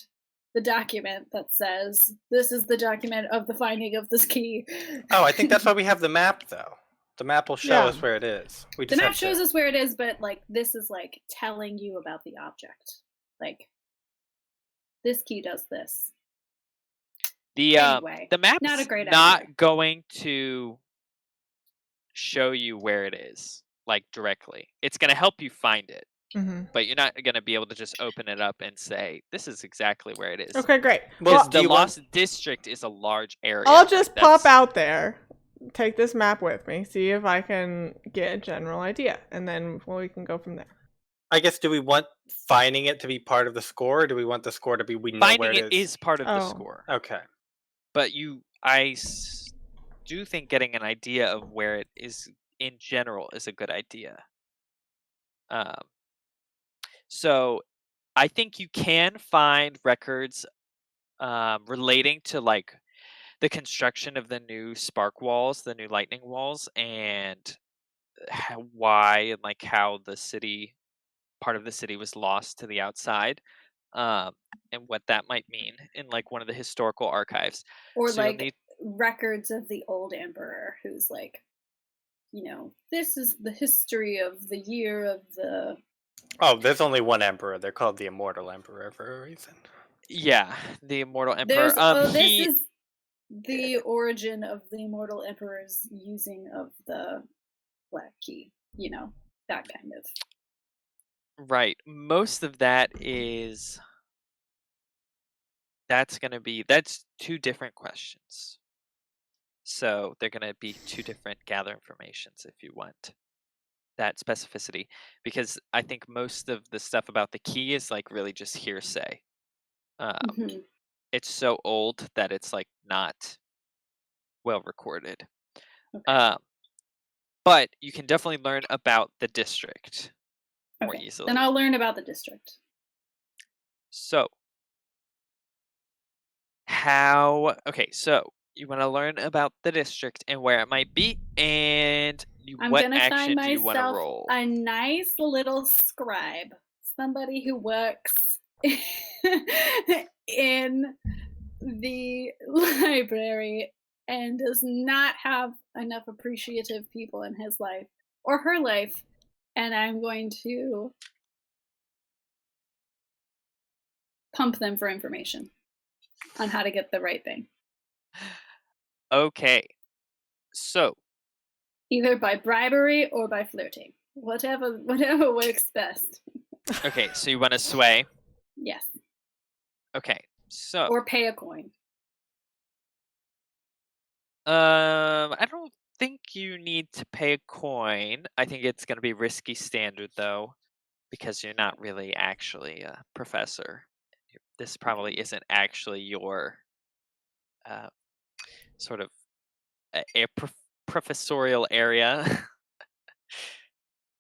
the document that says this is the document of the finding of this key. Oh, I think that's why we have the map, though. The map will show Yeah. us where it is. We The just map have shows to... us where it is, but this is telling you about the object. This key does this. Anyway, The map's not a great not idea. going to show you where it is directly. It's going to help you find it, Mm-hmm. but you're not going to be able to just open it up and say this is exactly where it is. Okay, great. Well, Because do the you want- Lost District is a large area. I'll just pop that's- out there, take this map with me, see if I can get a general idea, and then we can go from there. I guess, do we want finding it to be part of the score, or do we want the score to be we know where Finding it it is part of the Oh. score, Okay. but do think getting an idea of where it is in general is a good idea. So I think you can find records relating to the construction of the new spark walls, the new lightning walls, and why and how the city, part of the city, was lost to the outside, and what that might mean in one of the historical archives. Or So you'll need- records of the old emperor who's this is the history of the year of the. Oh, there's only one emperor. They're called the Immortal Emperor for a reason. Yeah, the immortal emperor. This is the origin of the immortal emperor's using of the Black Key. That kind of. Right. Most of that that's two different questions. So they're going to be two different gather informations if you want that specificity, because I think most of the stuff about the key is really just hearsay. Mhm. It's so old that it's not well recorded. Okay. But you can definitely learn about the district more Okay. easily. Then I'll learn about the district. So, so You want to learn about the district and where it might be, and I'm what gonna find action do you want to myself roll? a nice little scribe, somebody who works in the library and does not have enough appreciative people in his life or her life, and I'm going to pump them for information on how to get the right thing, Okay, so either by bribery or by flirting. Whatever works best. okay, so you want to sway. Yes. Okay, so Or pay a coin. I don't think you need to pay a coin. I think it's going to be risky standard though, because you're not really actually a professor. This probably isn't actually your uh, sort of a professorial area.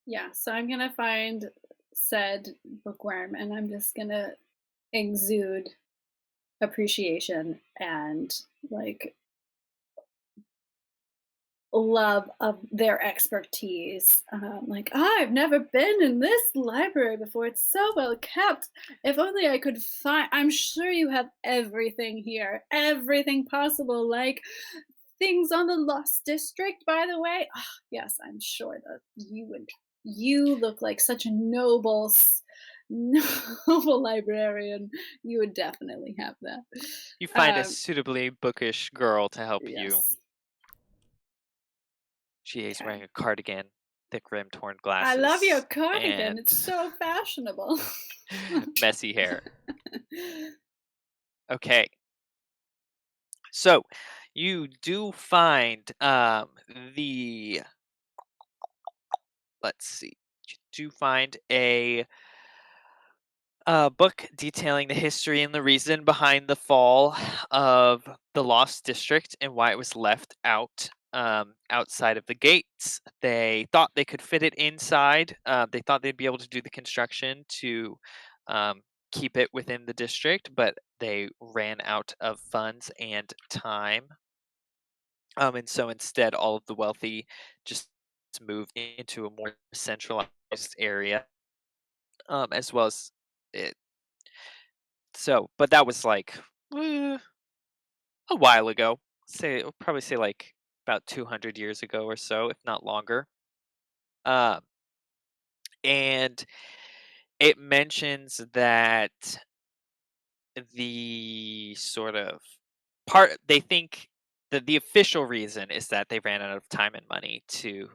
Yeah, so I'm gonna find said bookworm and I'm just gonna exude appreciation and like love of their expertise. Like, I've never been in this library before. It's so well kept. If only I could find. I'm sure you have everything here, everything possible, like things on the Lost District, by the way. Oh, yes, I'm sure that you would. You look like such a noble librarian. You would definitely have that. You find a Um, suitably bookish girl to help you. yes. She is Okay. wearing a cardigan, thick rimmed torn I glasses. love your cardigan. and It's so fashionable. messy hair. Okay. So you do find the let's see. You do find a book detailing the history and the reason behind the fall of the Lost District and why it was left out outside of the gates. They thought they could fit it inside. They thought they'd be able to do the construction to um, keep it within the district, but they ran out of funds and time. And so instead, all of the wealthy just moved into a more centralized area, as well as it. So, but that was like eh, a while ago. Probably say like about 200 years ago or so, if not longer. Um, and it mentions that the sort of part they think that the official reason is that they ran out of time and money to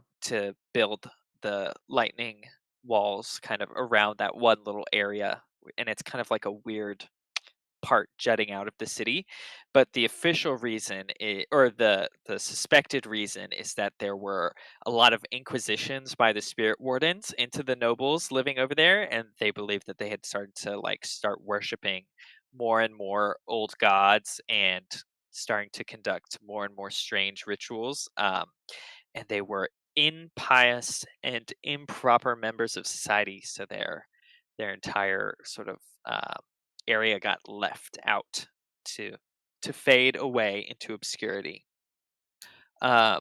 build the lightning walls kind of around that one little area, and it's kind of like a weird part jutting out of the city. But the official reason or the suspected reason is that there were a lot of inquisitions by the spirit wardens into the nobles living over there, and they believed that they had started to start worshiping more and more old gods and starting to conduct more and more strange rituals, and they were impious and improper members of society, so their entire sort of area got left out to fade away into obscurity. Um,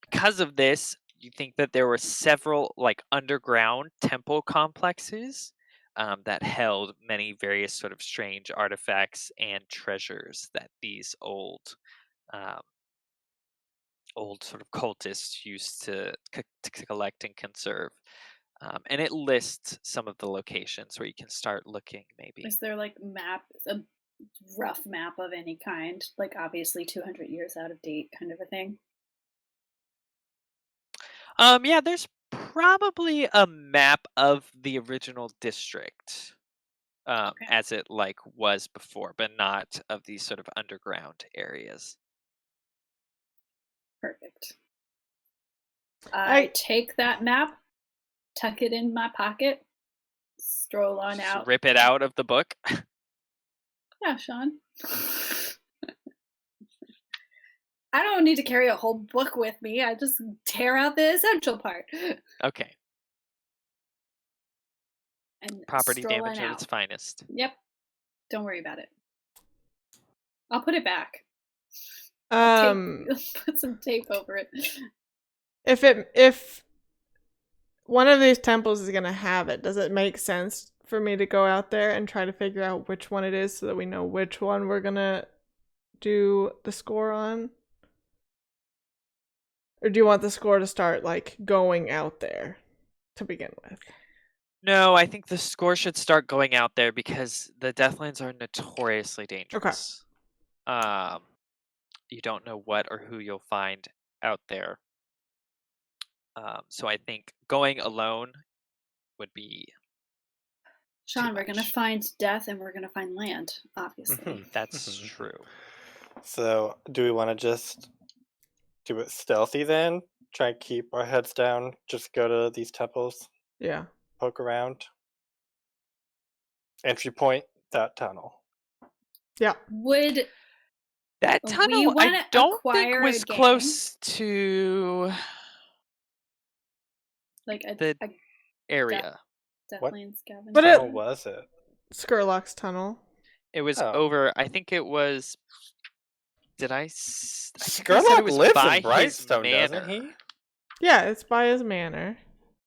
because of this, you think that there were several underground temple complexes that held many various sort of strange artifacts and treasures that these um, old sort of cultists used to collect and conserve. And it lists some of the locations where you can start looking, maybe. Is there like a rough map of any kind? Like obviously 200 years out of date kind of a thing? Yeah, there's probably a map of the original district, Okay, as it was before, but not of these sort of underground areas. perfect. I I take that map, tuck it in my pocket, stroll on Just out. rip it out of the book. Yeah, Sean. I don't need to carry a whole book with me. I just tear out the essential part Okay, and property stroll damage on at out. its finest. Yep. Don't worry about it. I'll put it back. Put some tape over it. If one of these temples is gonna have it, does it make sense for me to go out there and try to figure out which one it is so that we know which one we're gonna do the score on? Or do you want the score to start like going out there to begin with? No, I think the score should start going out there because the Deathlands are notoriously dangerous. You don't know what or who you'll find out there. So I think going alone would be Sean, we're gonna much. find death and we're gonna find land, obviously. That's true. So, do we want to just do it stealthy then? Try and keep our heads down. Just go to these temples, Yeah. poke around. Entry point, that tunnel. Yeah. Would That we tunnel, I wanna don't acquire think a was gang? close to like the a area. Deathland Scavengers? But Tunnel was it? Skurlock's tunnel. It was Oh. over. I think it was. Did I? I think I said Skurlock it was lives by in Brightstone, his doesn't manor. he? Yeah, it's by his manor.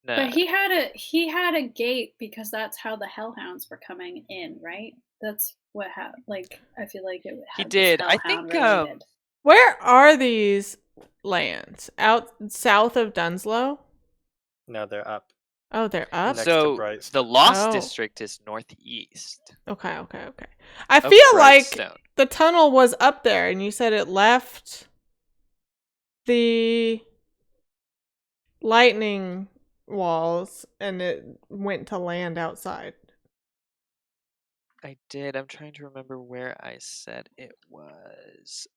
No. But he had a gate because that's how the hellhounds were coming in, right? That's what happened. Like, I feel like it He had did. I hellhound think, related. Where are these lands? Out south of Dunslow? No, they're up. Oh, they're up? Next to So Brightstone. the Lost Oh. District is northeast. Okay. I of feel like Brightstone. the tunnel was up there, and you said it left the lightning walls, and it went to land outside. I did. I'm trying to remember where I said it was.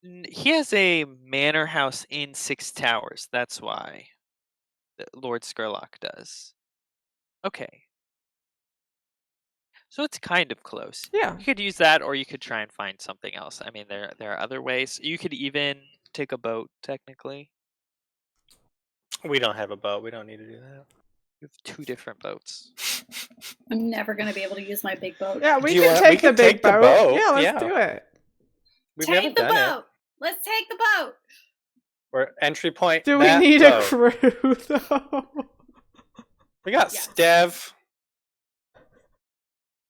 He has a manor house in Six Towers. That's why Lord Skurlock does. Okay. So it's kind of close. Yeah. You could use that, or you could try and find something else. I mean, there are other ways. You could even take a boat, technically. We don't have a boat. We don't need to do that. You have 2 different boats. I'm never gonna be able to use my big boat. Yeah, we Do you can want- take we the can big take the boat. boat, Yeah, let's yeah. do it. We Take haven't the done boat. it. Let's take the boat. We're entry point. Do we that need boat. a crew, though? We got Yes. Stev. I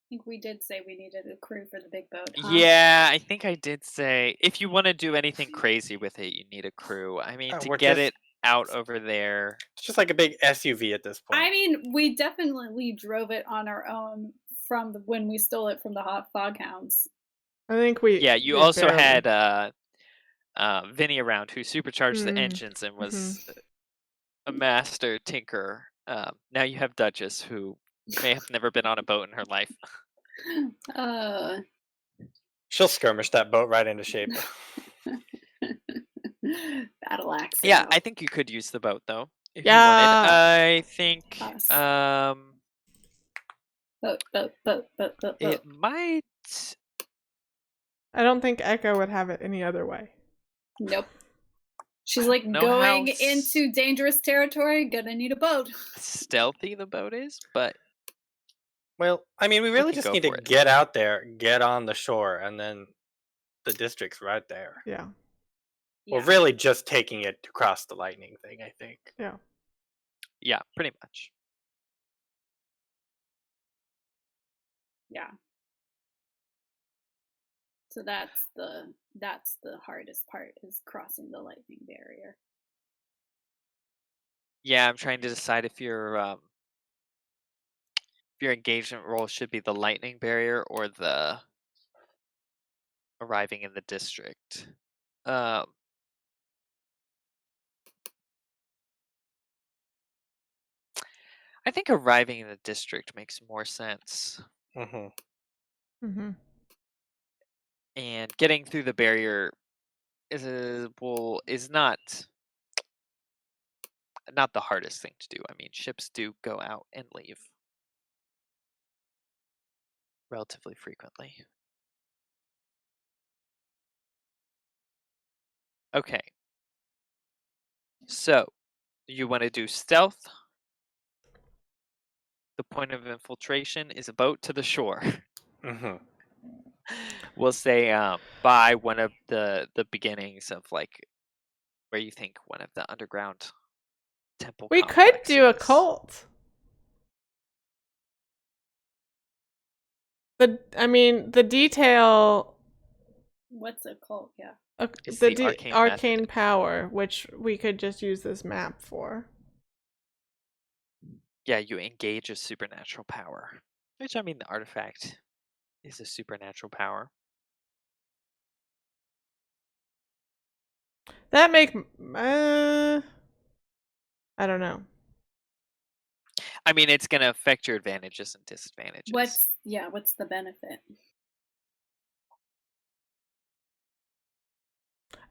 think we did say we needed a crew for the big boat. Huh? Yeah, I think I did say if you want to do anything crazy with it, you need a crew. I mean, to We're get just- it out over there. It's just like a big SUV at this point. I mean, we definitely drove it on our own from when we stole it from the Hot Foghounds. I think we. Yeah, you we also barely- had Vinny around who supercharged the Mm, engines and was a master tinker. Now you have Duchess, who may have never been on a boat in her life. She'll skirmish that boat right into shape. Battle axe. Yeah, I think you could use the boat though. If you Yeah. wanted. I think Us. Boat. it might. I don't think Echo would have it any other way. Nope. She's like know going how into dangerous territory. Gonna need a boat. Stealthy the boat is, but Well, I mean, we really can just go need to for it. get out there, get on the shore, and then the district's right there. Yeah. We're really just taking it to cross the lightning thing, I think. yeah, pretty much. Yeah. So that's the hardest part is crossing the lightning barrier. Yeah, I'm trying to decide if your engagement role should be the lightning barrier or the arriving in the district. I think arriving in the district makes more sense. Mm-hmm. And getting through the barrier is not the hardest thing to do. I mean, ships do go out and leave relatively frequently. Okay. So, you want to do stealth the point of infiltration is a boat to the shore. Mm-hmm. We'll say by one of the beginnings of like where you think one of the underground temple We could do a complexes. cult. The detail. What's a cult? Yeah. It's The the arcane arcane method. power, which we could just use this map for. Yeah, you engage a supernatural power. Which, I mean, the artifact is a supernatural power. That make I don't know. I mean, it's going to affect your advantages and disadvantages. What's the benefit?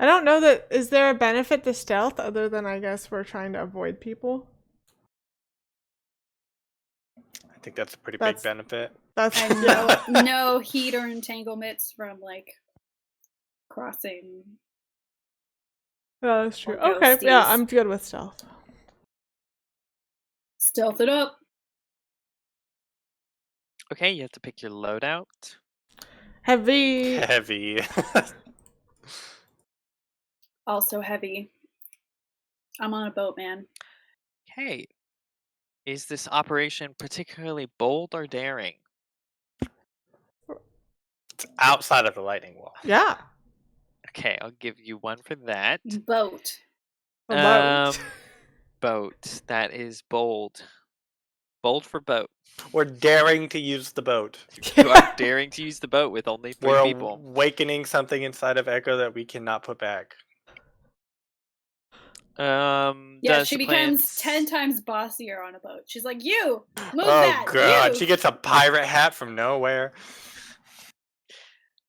I don't know that. Is there a benefit to stealth other than I guess we're trying to avoid people? I think that's a pretty big benefit. That's And yeah. no heat or entanglements from like crossing. Yeah, that's true. Or Okay, yeah, ghosties. I'm good with stealth. Stealth it up. Okay, you have to pick your loadout. Heavy. Heavy. Also heavy. I'm on a boat, man. Okay. Is this operation particularly bold or daring? It's outside of the lightning wall. Yeah. Okay, I'll give you one for that. Boat. A boat. Boat. That is bold. Bold for boat. We're daring to use the boat. You are daring to use the boat with only 3 We're people. awakening something inside of Echo that we cannot put back. Yeah, does she the becomes plan 10 times bossier on a boat. She's like, you! Move Oh that! god, You! she gets a pirate hat from nowhere.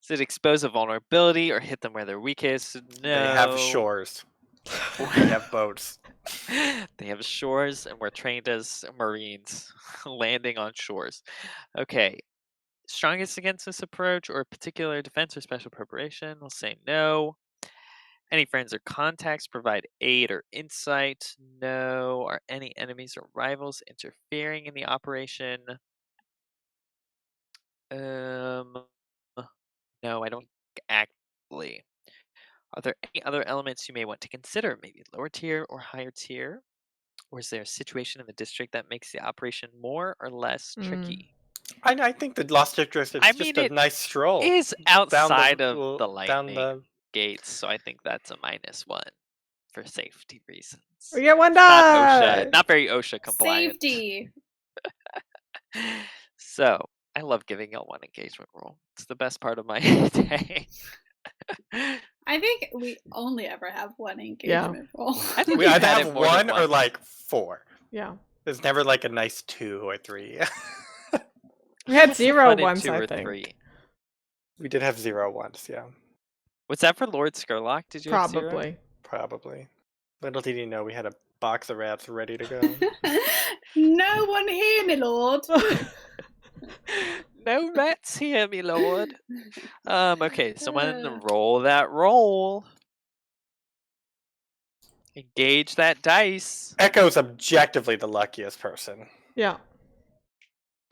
Does it expose a vulnerability or hit them where they're weakest? No. They have shores. We have boats. They have shores, and we're trained as Marines, landing on shores. Okay. Strongest against this approach or particular defense or special preparation? We'll say no. Any friends or contacts provide aid or insight? No. Are any enemies or rivals interfering in the operation? No, I don't think actively. Are there any other elements you may want to consider? Maybe lower tier or higher tier? Or is there a situation in the district that makes the operation more or less tricky? I think the Lost District is I just mean, a nice stroll. Is down outside of the down lightning the gates, so I think that's a -1 for safety reasons. We get one Not die. OSHA, not very OSHA compliant. Safety! So I love giving y'all one engagement roll. It's the best part of my day. I think we only ever have one engagement roll. I think we we've either had have it more than one or once. like 4. Yeah. There's never like a nice 2 or 3. We had 0 One and once, 2 I or think. 3. We did have 0 once, yeah. Was that for Lord Skurlock? Did you have 0? Probably. Probably. Little did you know we had a box of rats ready to go. No one here, my lord. No rats here, me lord. Okay, someone roll that roll. Engage that dice. Echo's objectively the luckiest person. Yeah.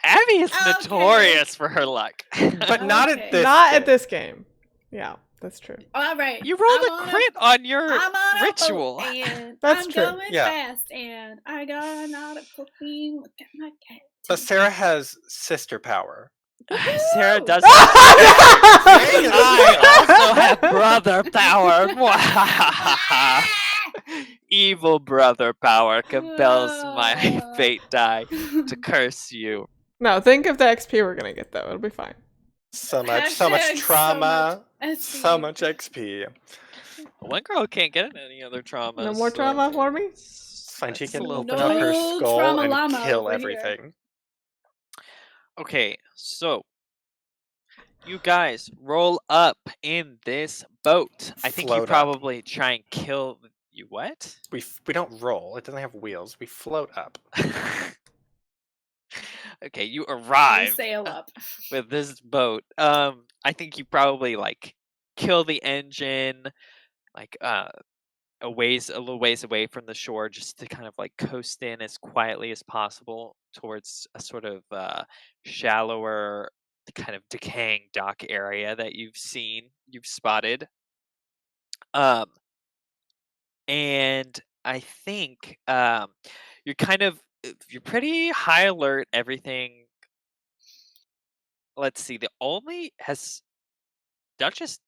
Abby is Okay. notorious for her luck. But not Okay. at this Not game. at this game. Yeah, that's true. All right. You rolled I'm a on crit on your I'm on ritual. A boat and That's I'm true. going Yeah. fast and I got an nautical theme. Look at my cat. But Sarah has sister power. Sarah Woohoo! does. Dang, I also have brother power. Evil brother power compels my fate die to curse you. No, think of the XP we're gonna get though. It'll be fine. So Hashtag much trauma. SP. So much XP. One girl can't get any other trauma. No more trauma for me? It's fine. She That's can a little open up her No skull trauma and llama kill over here. everything. Okay, so you guys roll up in this boat. I think you Float up. probably try and kill you. What? We don't roll. It doesn't have wheels. We float up. Okay, you We arrive sail up. with this boat. I think you probably like kill the engine, like a little ways away from the shore, just to kind of like coast in as quietly as possible towards a sort of shallower, kind of decaying dock area that you've spotted. Um, and I think you're pretty high alert. Everything. Let's see. The only has Duchess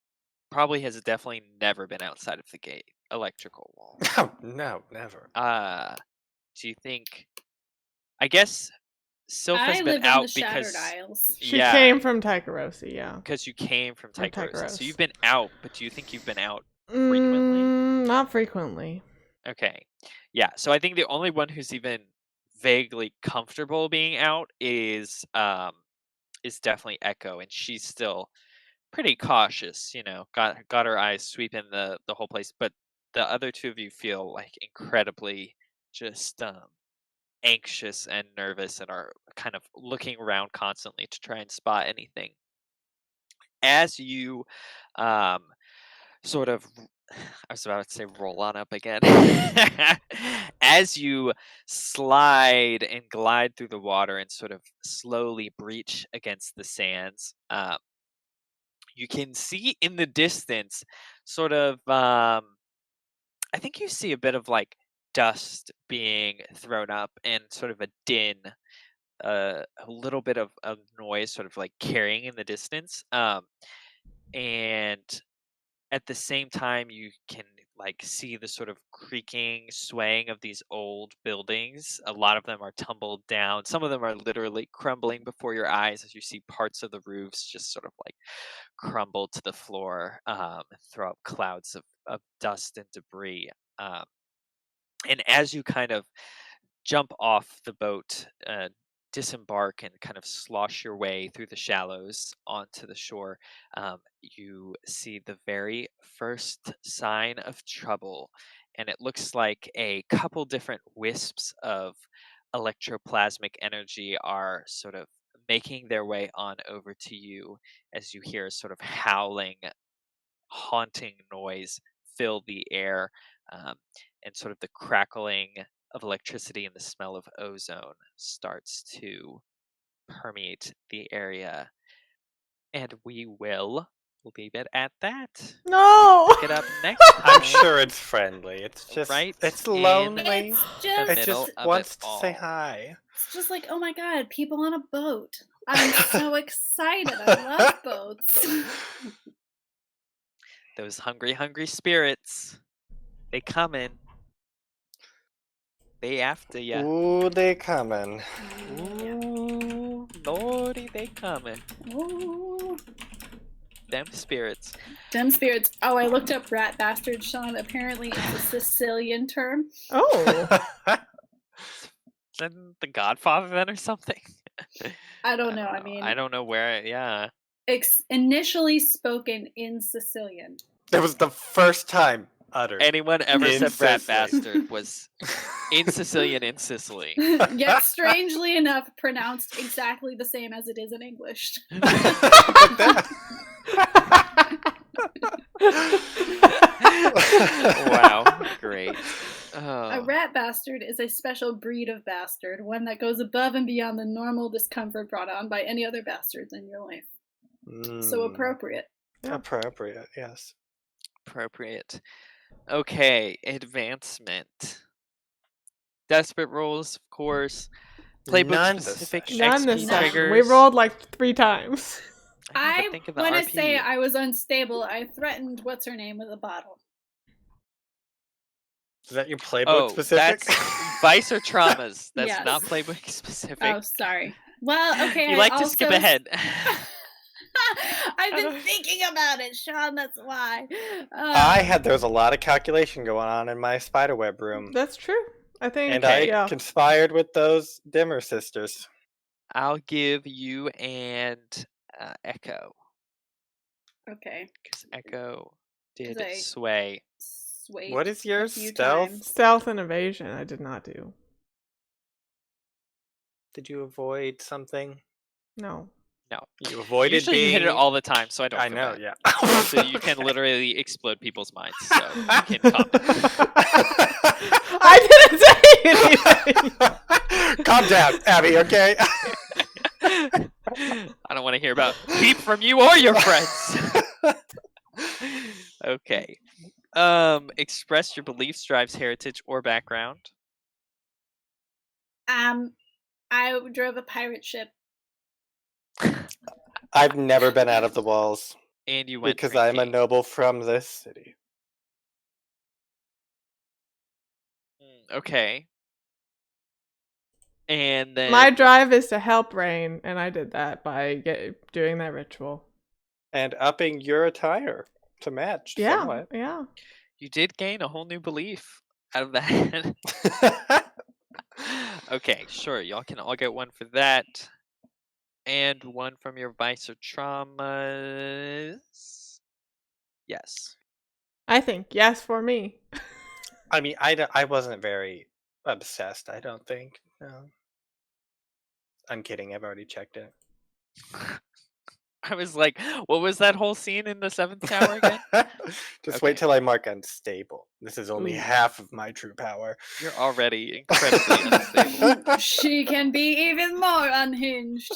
probably has definitely never been outside of the gate electrical wall. No, never. Do you think? I guess Sylph has I been live in out the Shattered because Isles. She came from Tycherousi, yeah. because you came from From Tycherousi. So Tycherousi. you've been out, but do you think you've been out frequently? Not frequently. Okay. Yeah, so I think the only one who's even vaguely comfortable being out is definitely Echo, and she's still pretty cautious, got her eyes sweeping the whole place, but the other two of you feel like incredibly just anxious and nervous and are kind of looking around constantly to try and spot anything. As you um sort of I was about to say roll on up again. As you slide and glide through the water and sort of slowly breach against the sands, you can see in the distance sort of I think you see a bit of like dust being thrown up and sort of a din, a little bit of noise sort of like carrying in the distance, and at the same time you can like see the sort of creaking, swaying of these old buildings. A lot of them are tumbled down, some of them are literally crumbling before your eyes as you see parts of the roofs just sort of like crumble to the floor, and throw up clouds of dust and debris. um, and as you kind of jump off the boat, disembark, and kind of slosh your way through the shallows onto the shore, you see the very first sign of trouble. And it looks like a couple different wisps of electroplasmic energy are sort of making their way on over to you as you hear a sort of howling, haunting noise fill the air, um, and sort of the crackling of electricity and the smell of ozone starts to permeate the area. And we will leave it at that. No! Pick it up next time. I'm sure it's friendly. It's just Right it's in lonely. It's the just It middle just of wants it to say all. hi. It's just like, oh my god, people on a boat. I'm so excited. I love boats. Those hungry, hungry spirits, they coming. They after ya. Ooh, they coming. Yeah. Ooh, lordy, they coming. Ooh. Them spirits. Dumb spirits. Oh, I looked up rat bastard, Sean. Apparently it's a Sicilian term. Oh. Then the Godfather then or something? I don't know. I mean, I don't know where. Yeah. initially spoken in Sicilian. That was the first time uttered. Anyone ever In said rat Sicily. bastard was in Sicilian in Sicily. Yet, strangely enough, pronounced exactly the same as it is in English. Wow, great. A rat bastard is a special breed of bastard, one that goes above and beyond the normal discomfort brought on by any other bastards in your life. So appropriate. Appropriate, yes. Appropriate. Okay, advancement. Desperate rolls, of course. Playbook None this specific session. None this XP session. triggers. We rolled like 3 times. I think of the want to RP. say I was unstable. I threatened what's her name with a bottle. Is that your playbook Oh, specific? that's Vice or Traumas. That's Yes. not playbook specific. Oh, sorry. Well, okay. You like to skip ahead. I've been thinking about it, Sean. That's why. There's a lot of calculation going on in my spiderweb room. That's true. I think. And yeah. I conspired with those Dimmer sisters. I'll give you and Echo. Okay. Because Echo did 'Cause I sway. swayed What is a yours? few Stealth? times. Stealth and evasion, I did not do. Did you avoid something? No. No. You avoided Usually being... you hit it all the time, so I don't I feel know, bad. yeah. So you can literally explode people's minds, so you can calm down. I didn't say anything. Calm down, Abby, okay? I don't want to hear about peep from you or your friends. Okay. Express your beliefs, drives, heritage, or background. I drove a pirate ship. I've never been out of the walls And you went because I'm a drinking. noble from this city. Okay. And then My drive is to help Rain, and I did that by doing that ritual. And upping your attire to match Yeah, somewhat. yeah. you did gain a whole new belief out of that. Okay, sure. Y'all can all get one for that. And one from your vice or traumas. Yes. I think yes for me. I mean, I wasn't very obsessed, I don't think. No. I'm kidding, I've already checked it. I was like, what was that whole scene in the seventh tower again? Just wait Okay. till I mark unstable. This is only Ooh. half of my true power. You're already incredibly unstable. She can be even more unhinged.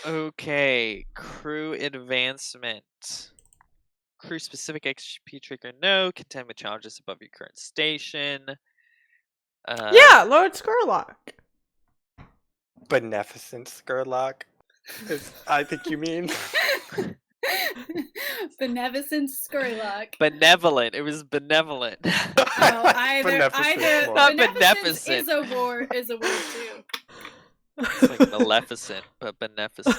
Okay, crew advancement. Crew specific XP trigger no. Contend with challenges above your current station. Yeah, Lord Skurlock. Beneficent Skurlock, is I think you mean. Beneficent Skurlock. Benevolent. It was benevolent. Oh, either Beneficent more. Not beneficence beneficent. is a word too. It's like maleficent, but beneficent.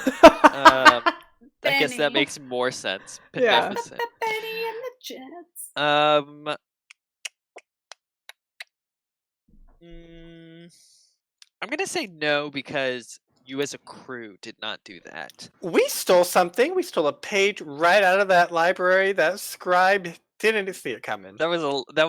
I guess that Benny. makes more sense. Yeah. Beneficent. Benny and the Jets. I'm gonna say no because you as a crew did not do that. We stole something. We stole a page right out of that library. That scribe didn't see it coming. That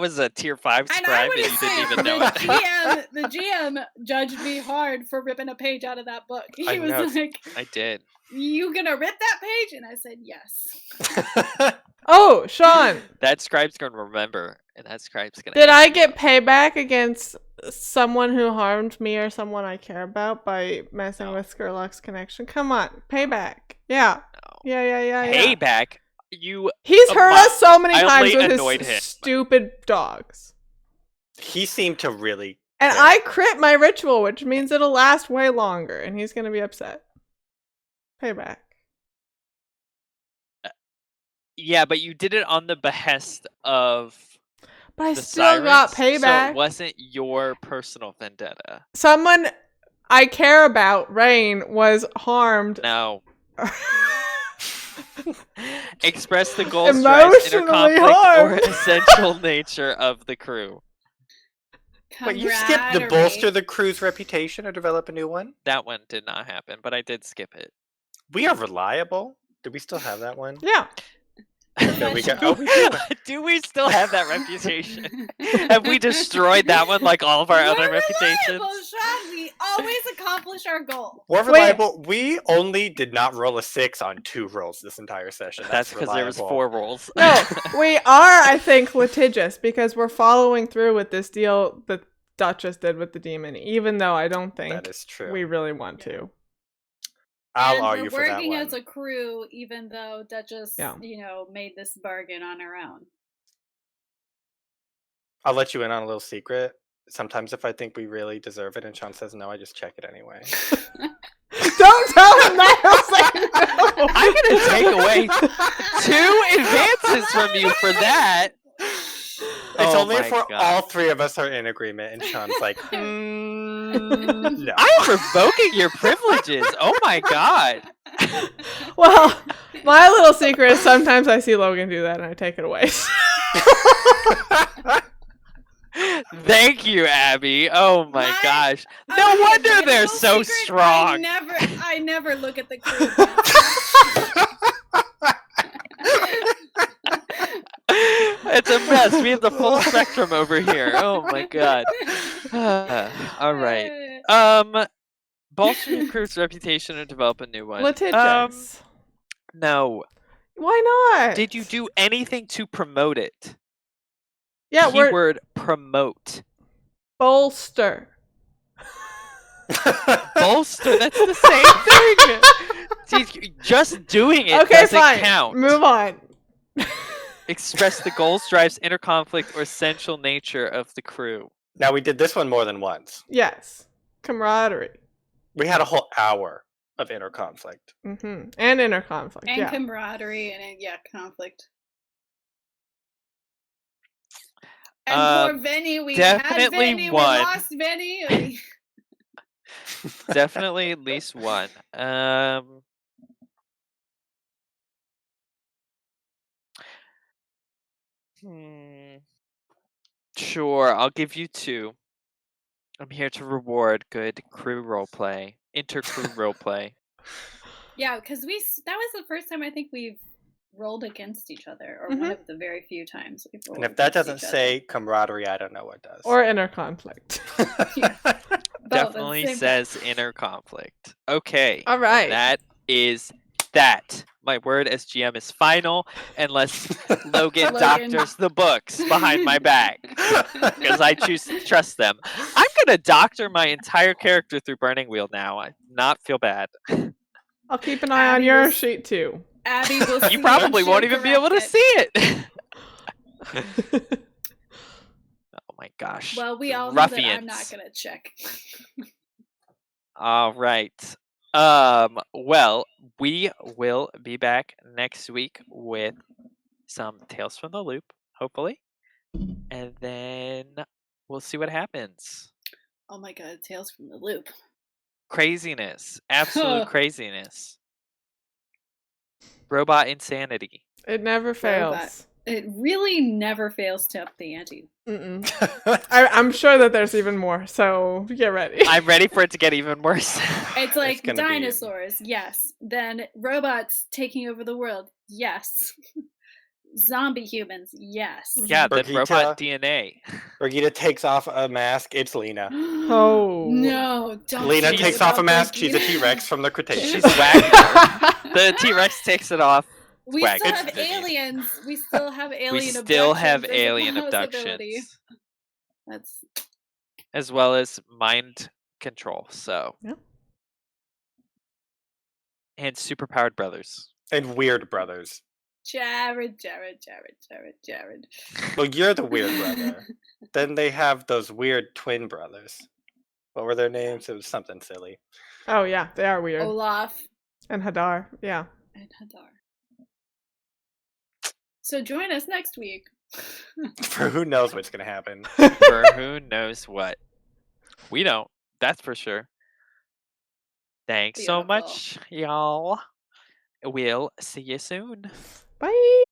was a tier 5 And I scribe, would and you didn't even know it. the GM judged me hard for ripping a page out of that book. He I was know. like, I did. "You gonna rip that page?" And I said, "Yes." Oh, Sean, That scribe's gonna remember, and that scribe's gonna. did I ask you get payback against someone who harmed me or someone I care about by messing No. with Skurlock's connection? Come on, payback. Yeah. No. Yeah. Payback. You. He's A hurt mo- us so many I times only with annoyed his him. stupid dogs. He seemed to really. And Yeah. I crit my ritual, which means it'll last way longer, and he's gonna be upset. Payback. Yeah, but you did it on the behest of But I the still got sirens, so payback. it wasn't your personal vendetta. Someone I care about, Rain, was harmed. No. Express the goals, drives, inner Emotionally conflict, or harmed. essential nature of the crew. Wait, you skipped the Camaraderie. bolster the crew's reputation or develop a new one? That one did not happen, but I did skip it. We are reliable. Do we still have that one? Yeah. Okay, we got. Do, Oh, we do. do we still have that reputation? Have we destroyed that one like all of our other We're reputations? reliable, Sean. We always accomplish our goal. We're Wait. reliable. We only did not roll a 6 on 2 rolls this entire session. That's because there was reliable. 4 rolls. No, we are, I think, litigious because we're following through with this deal that Duchess did with the demon, even though I don't think That is true. we really want to. I'll And argue we're for that working one. as a crew, even though Duchess, Yeah. made this bargain on her own. I'll let you in on a little secret. Sometimes if I think we really deserve it and Sean says no, I just check it anyway. Don't tell him that! He'll say no! I'm gonna take away 2 advances from you for that. It's Oh only my if we're God. all 3 of us are in agreement and Sean's like, no. I am revoking your privileges. Oh my god. Well, my little secret is sometimes I see Logan do that and I take it away. Thank you, Abby. Oh my My- gosh. Okay, No wonder my they're little so secret, strong. I never look at the crew. It's a mess. We have the full spectrum over here. Oh my god. All right. Bolster your crew's reputation or develop a new one. Litigious. No. Why not? Did you do anything to promote it? Yeah, we're Keyword promote. bolster. Bolster, that's the same thing. See, just doing it Okay, doesn't fine. count. Move on. Express the goals, drives, inner conflict, or essential nature of the crew. Now we did this one more than once. Yes. Camaraderie. We had a whole hour of inner conflict. Mm-hmm. And inner conflict. And yeah. camaraderie and conflict. And poor Venny, we had definitely Venny, one. we lost Venny. Definitely at least one. Sure, I'll give you 2. I'm here to reward good crew roleplay, inter-crew roleplay. Yeah, because that was the first time I think we've rolled against each other, or one of the very few times we've rolled. And if that against doesn't each say camaraderie, I don't know what does. Or inner conflict. Yeah. Definitely says inner conflict. Okay. All right. That is that. My word as GM is final, unless Logan doctors the books behind my back, because I choose to trust them. I'm gonna doctor my entire character through Burning Wheel now. I not feel bad. I'll keep an eye on your sheet too. Abby will. You probably won't even be able to see it. Oh my gosh. Well, we all know Ruffians. that I'm not gonna check. All right. Well, we will be back next week with some Tales from the Loop, hopefully. And then we'll see what happens. Oh my god, Tales from the Loop. Craziness. Absolute craziness. Robot insanity. It never fails. It really never fails to up the ante. I'm sure that there's even more, so get ready. I'm ready for it to get even worse. It's like It's gonna be- dinosaurs, yes. Then robots taking over the world, yes. Zombie humans, yes. Yeah, then Brigitte. robot DNA. Brigida takes off a mask. It's Lena. Oh. No, don't. Lena say takes that off a about mask. She's a Brigida. T-Rex from the Cretaceous. She's Wagner. The T-Rex takes it off. We Swag. still It's have Vinny. aliens. We still have alien We abductions. still have as a alien possibility. abductions. That's As well as mind control, so. Yeah. And superpowered brothers. And weird brothers. Jared. Well, you're the weird brother. Then they have those weird twin brothers. What were their names? It was something silly. Oh yeah, they are weird. Olaf And Hadar, yeah. and Hadar. So join us next week. For who knows what's gonna happen. For who knows what. We don't. That's for sure. Thanks so Beautiful. much, y'all. We'll see you soon. Bye.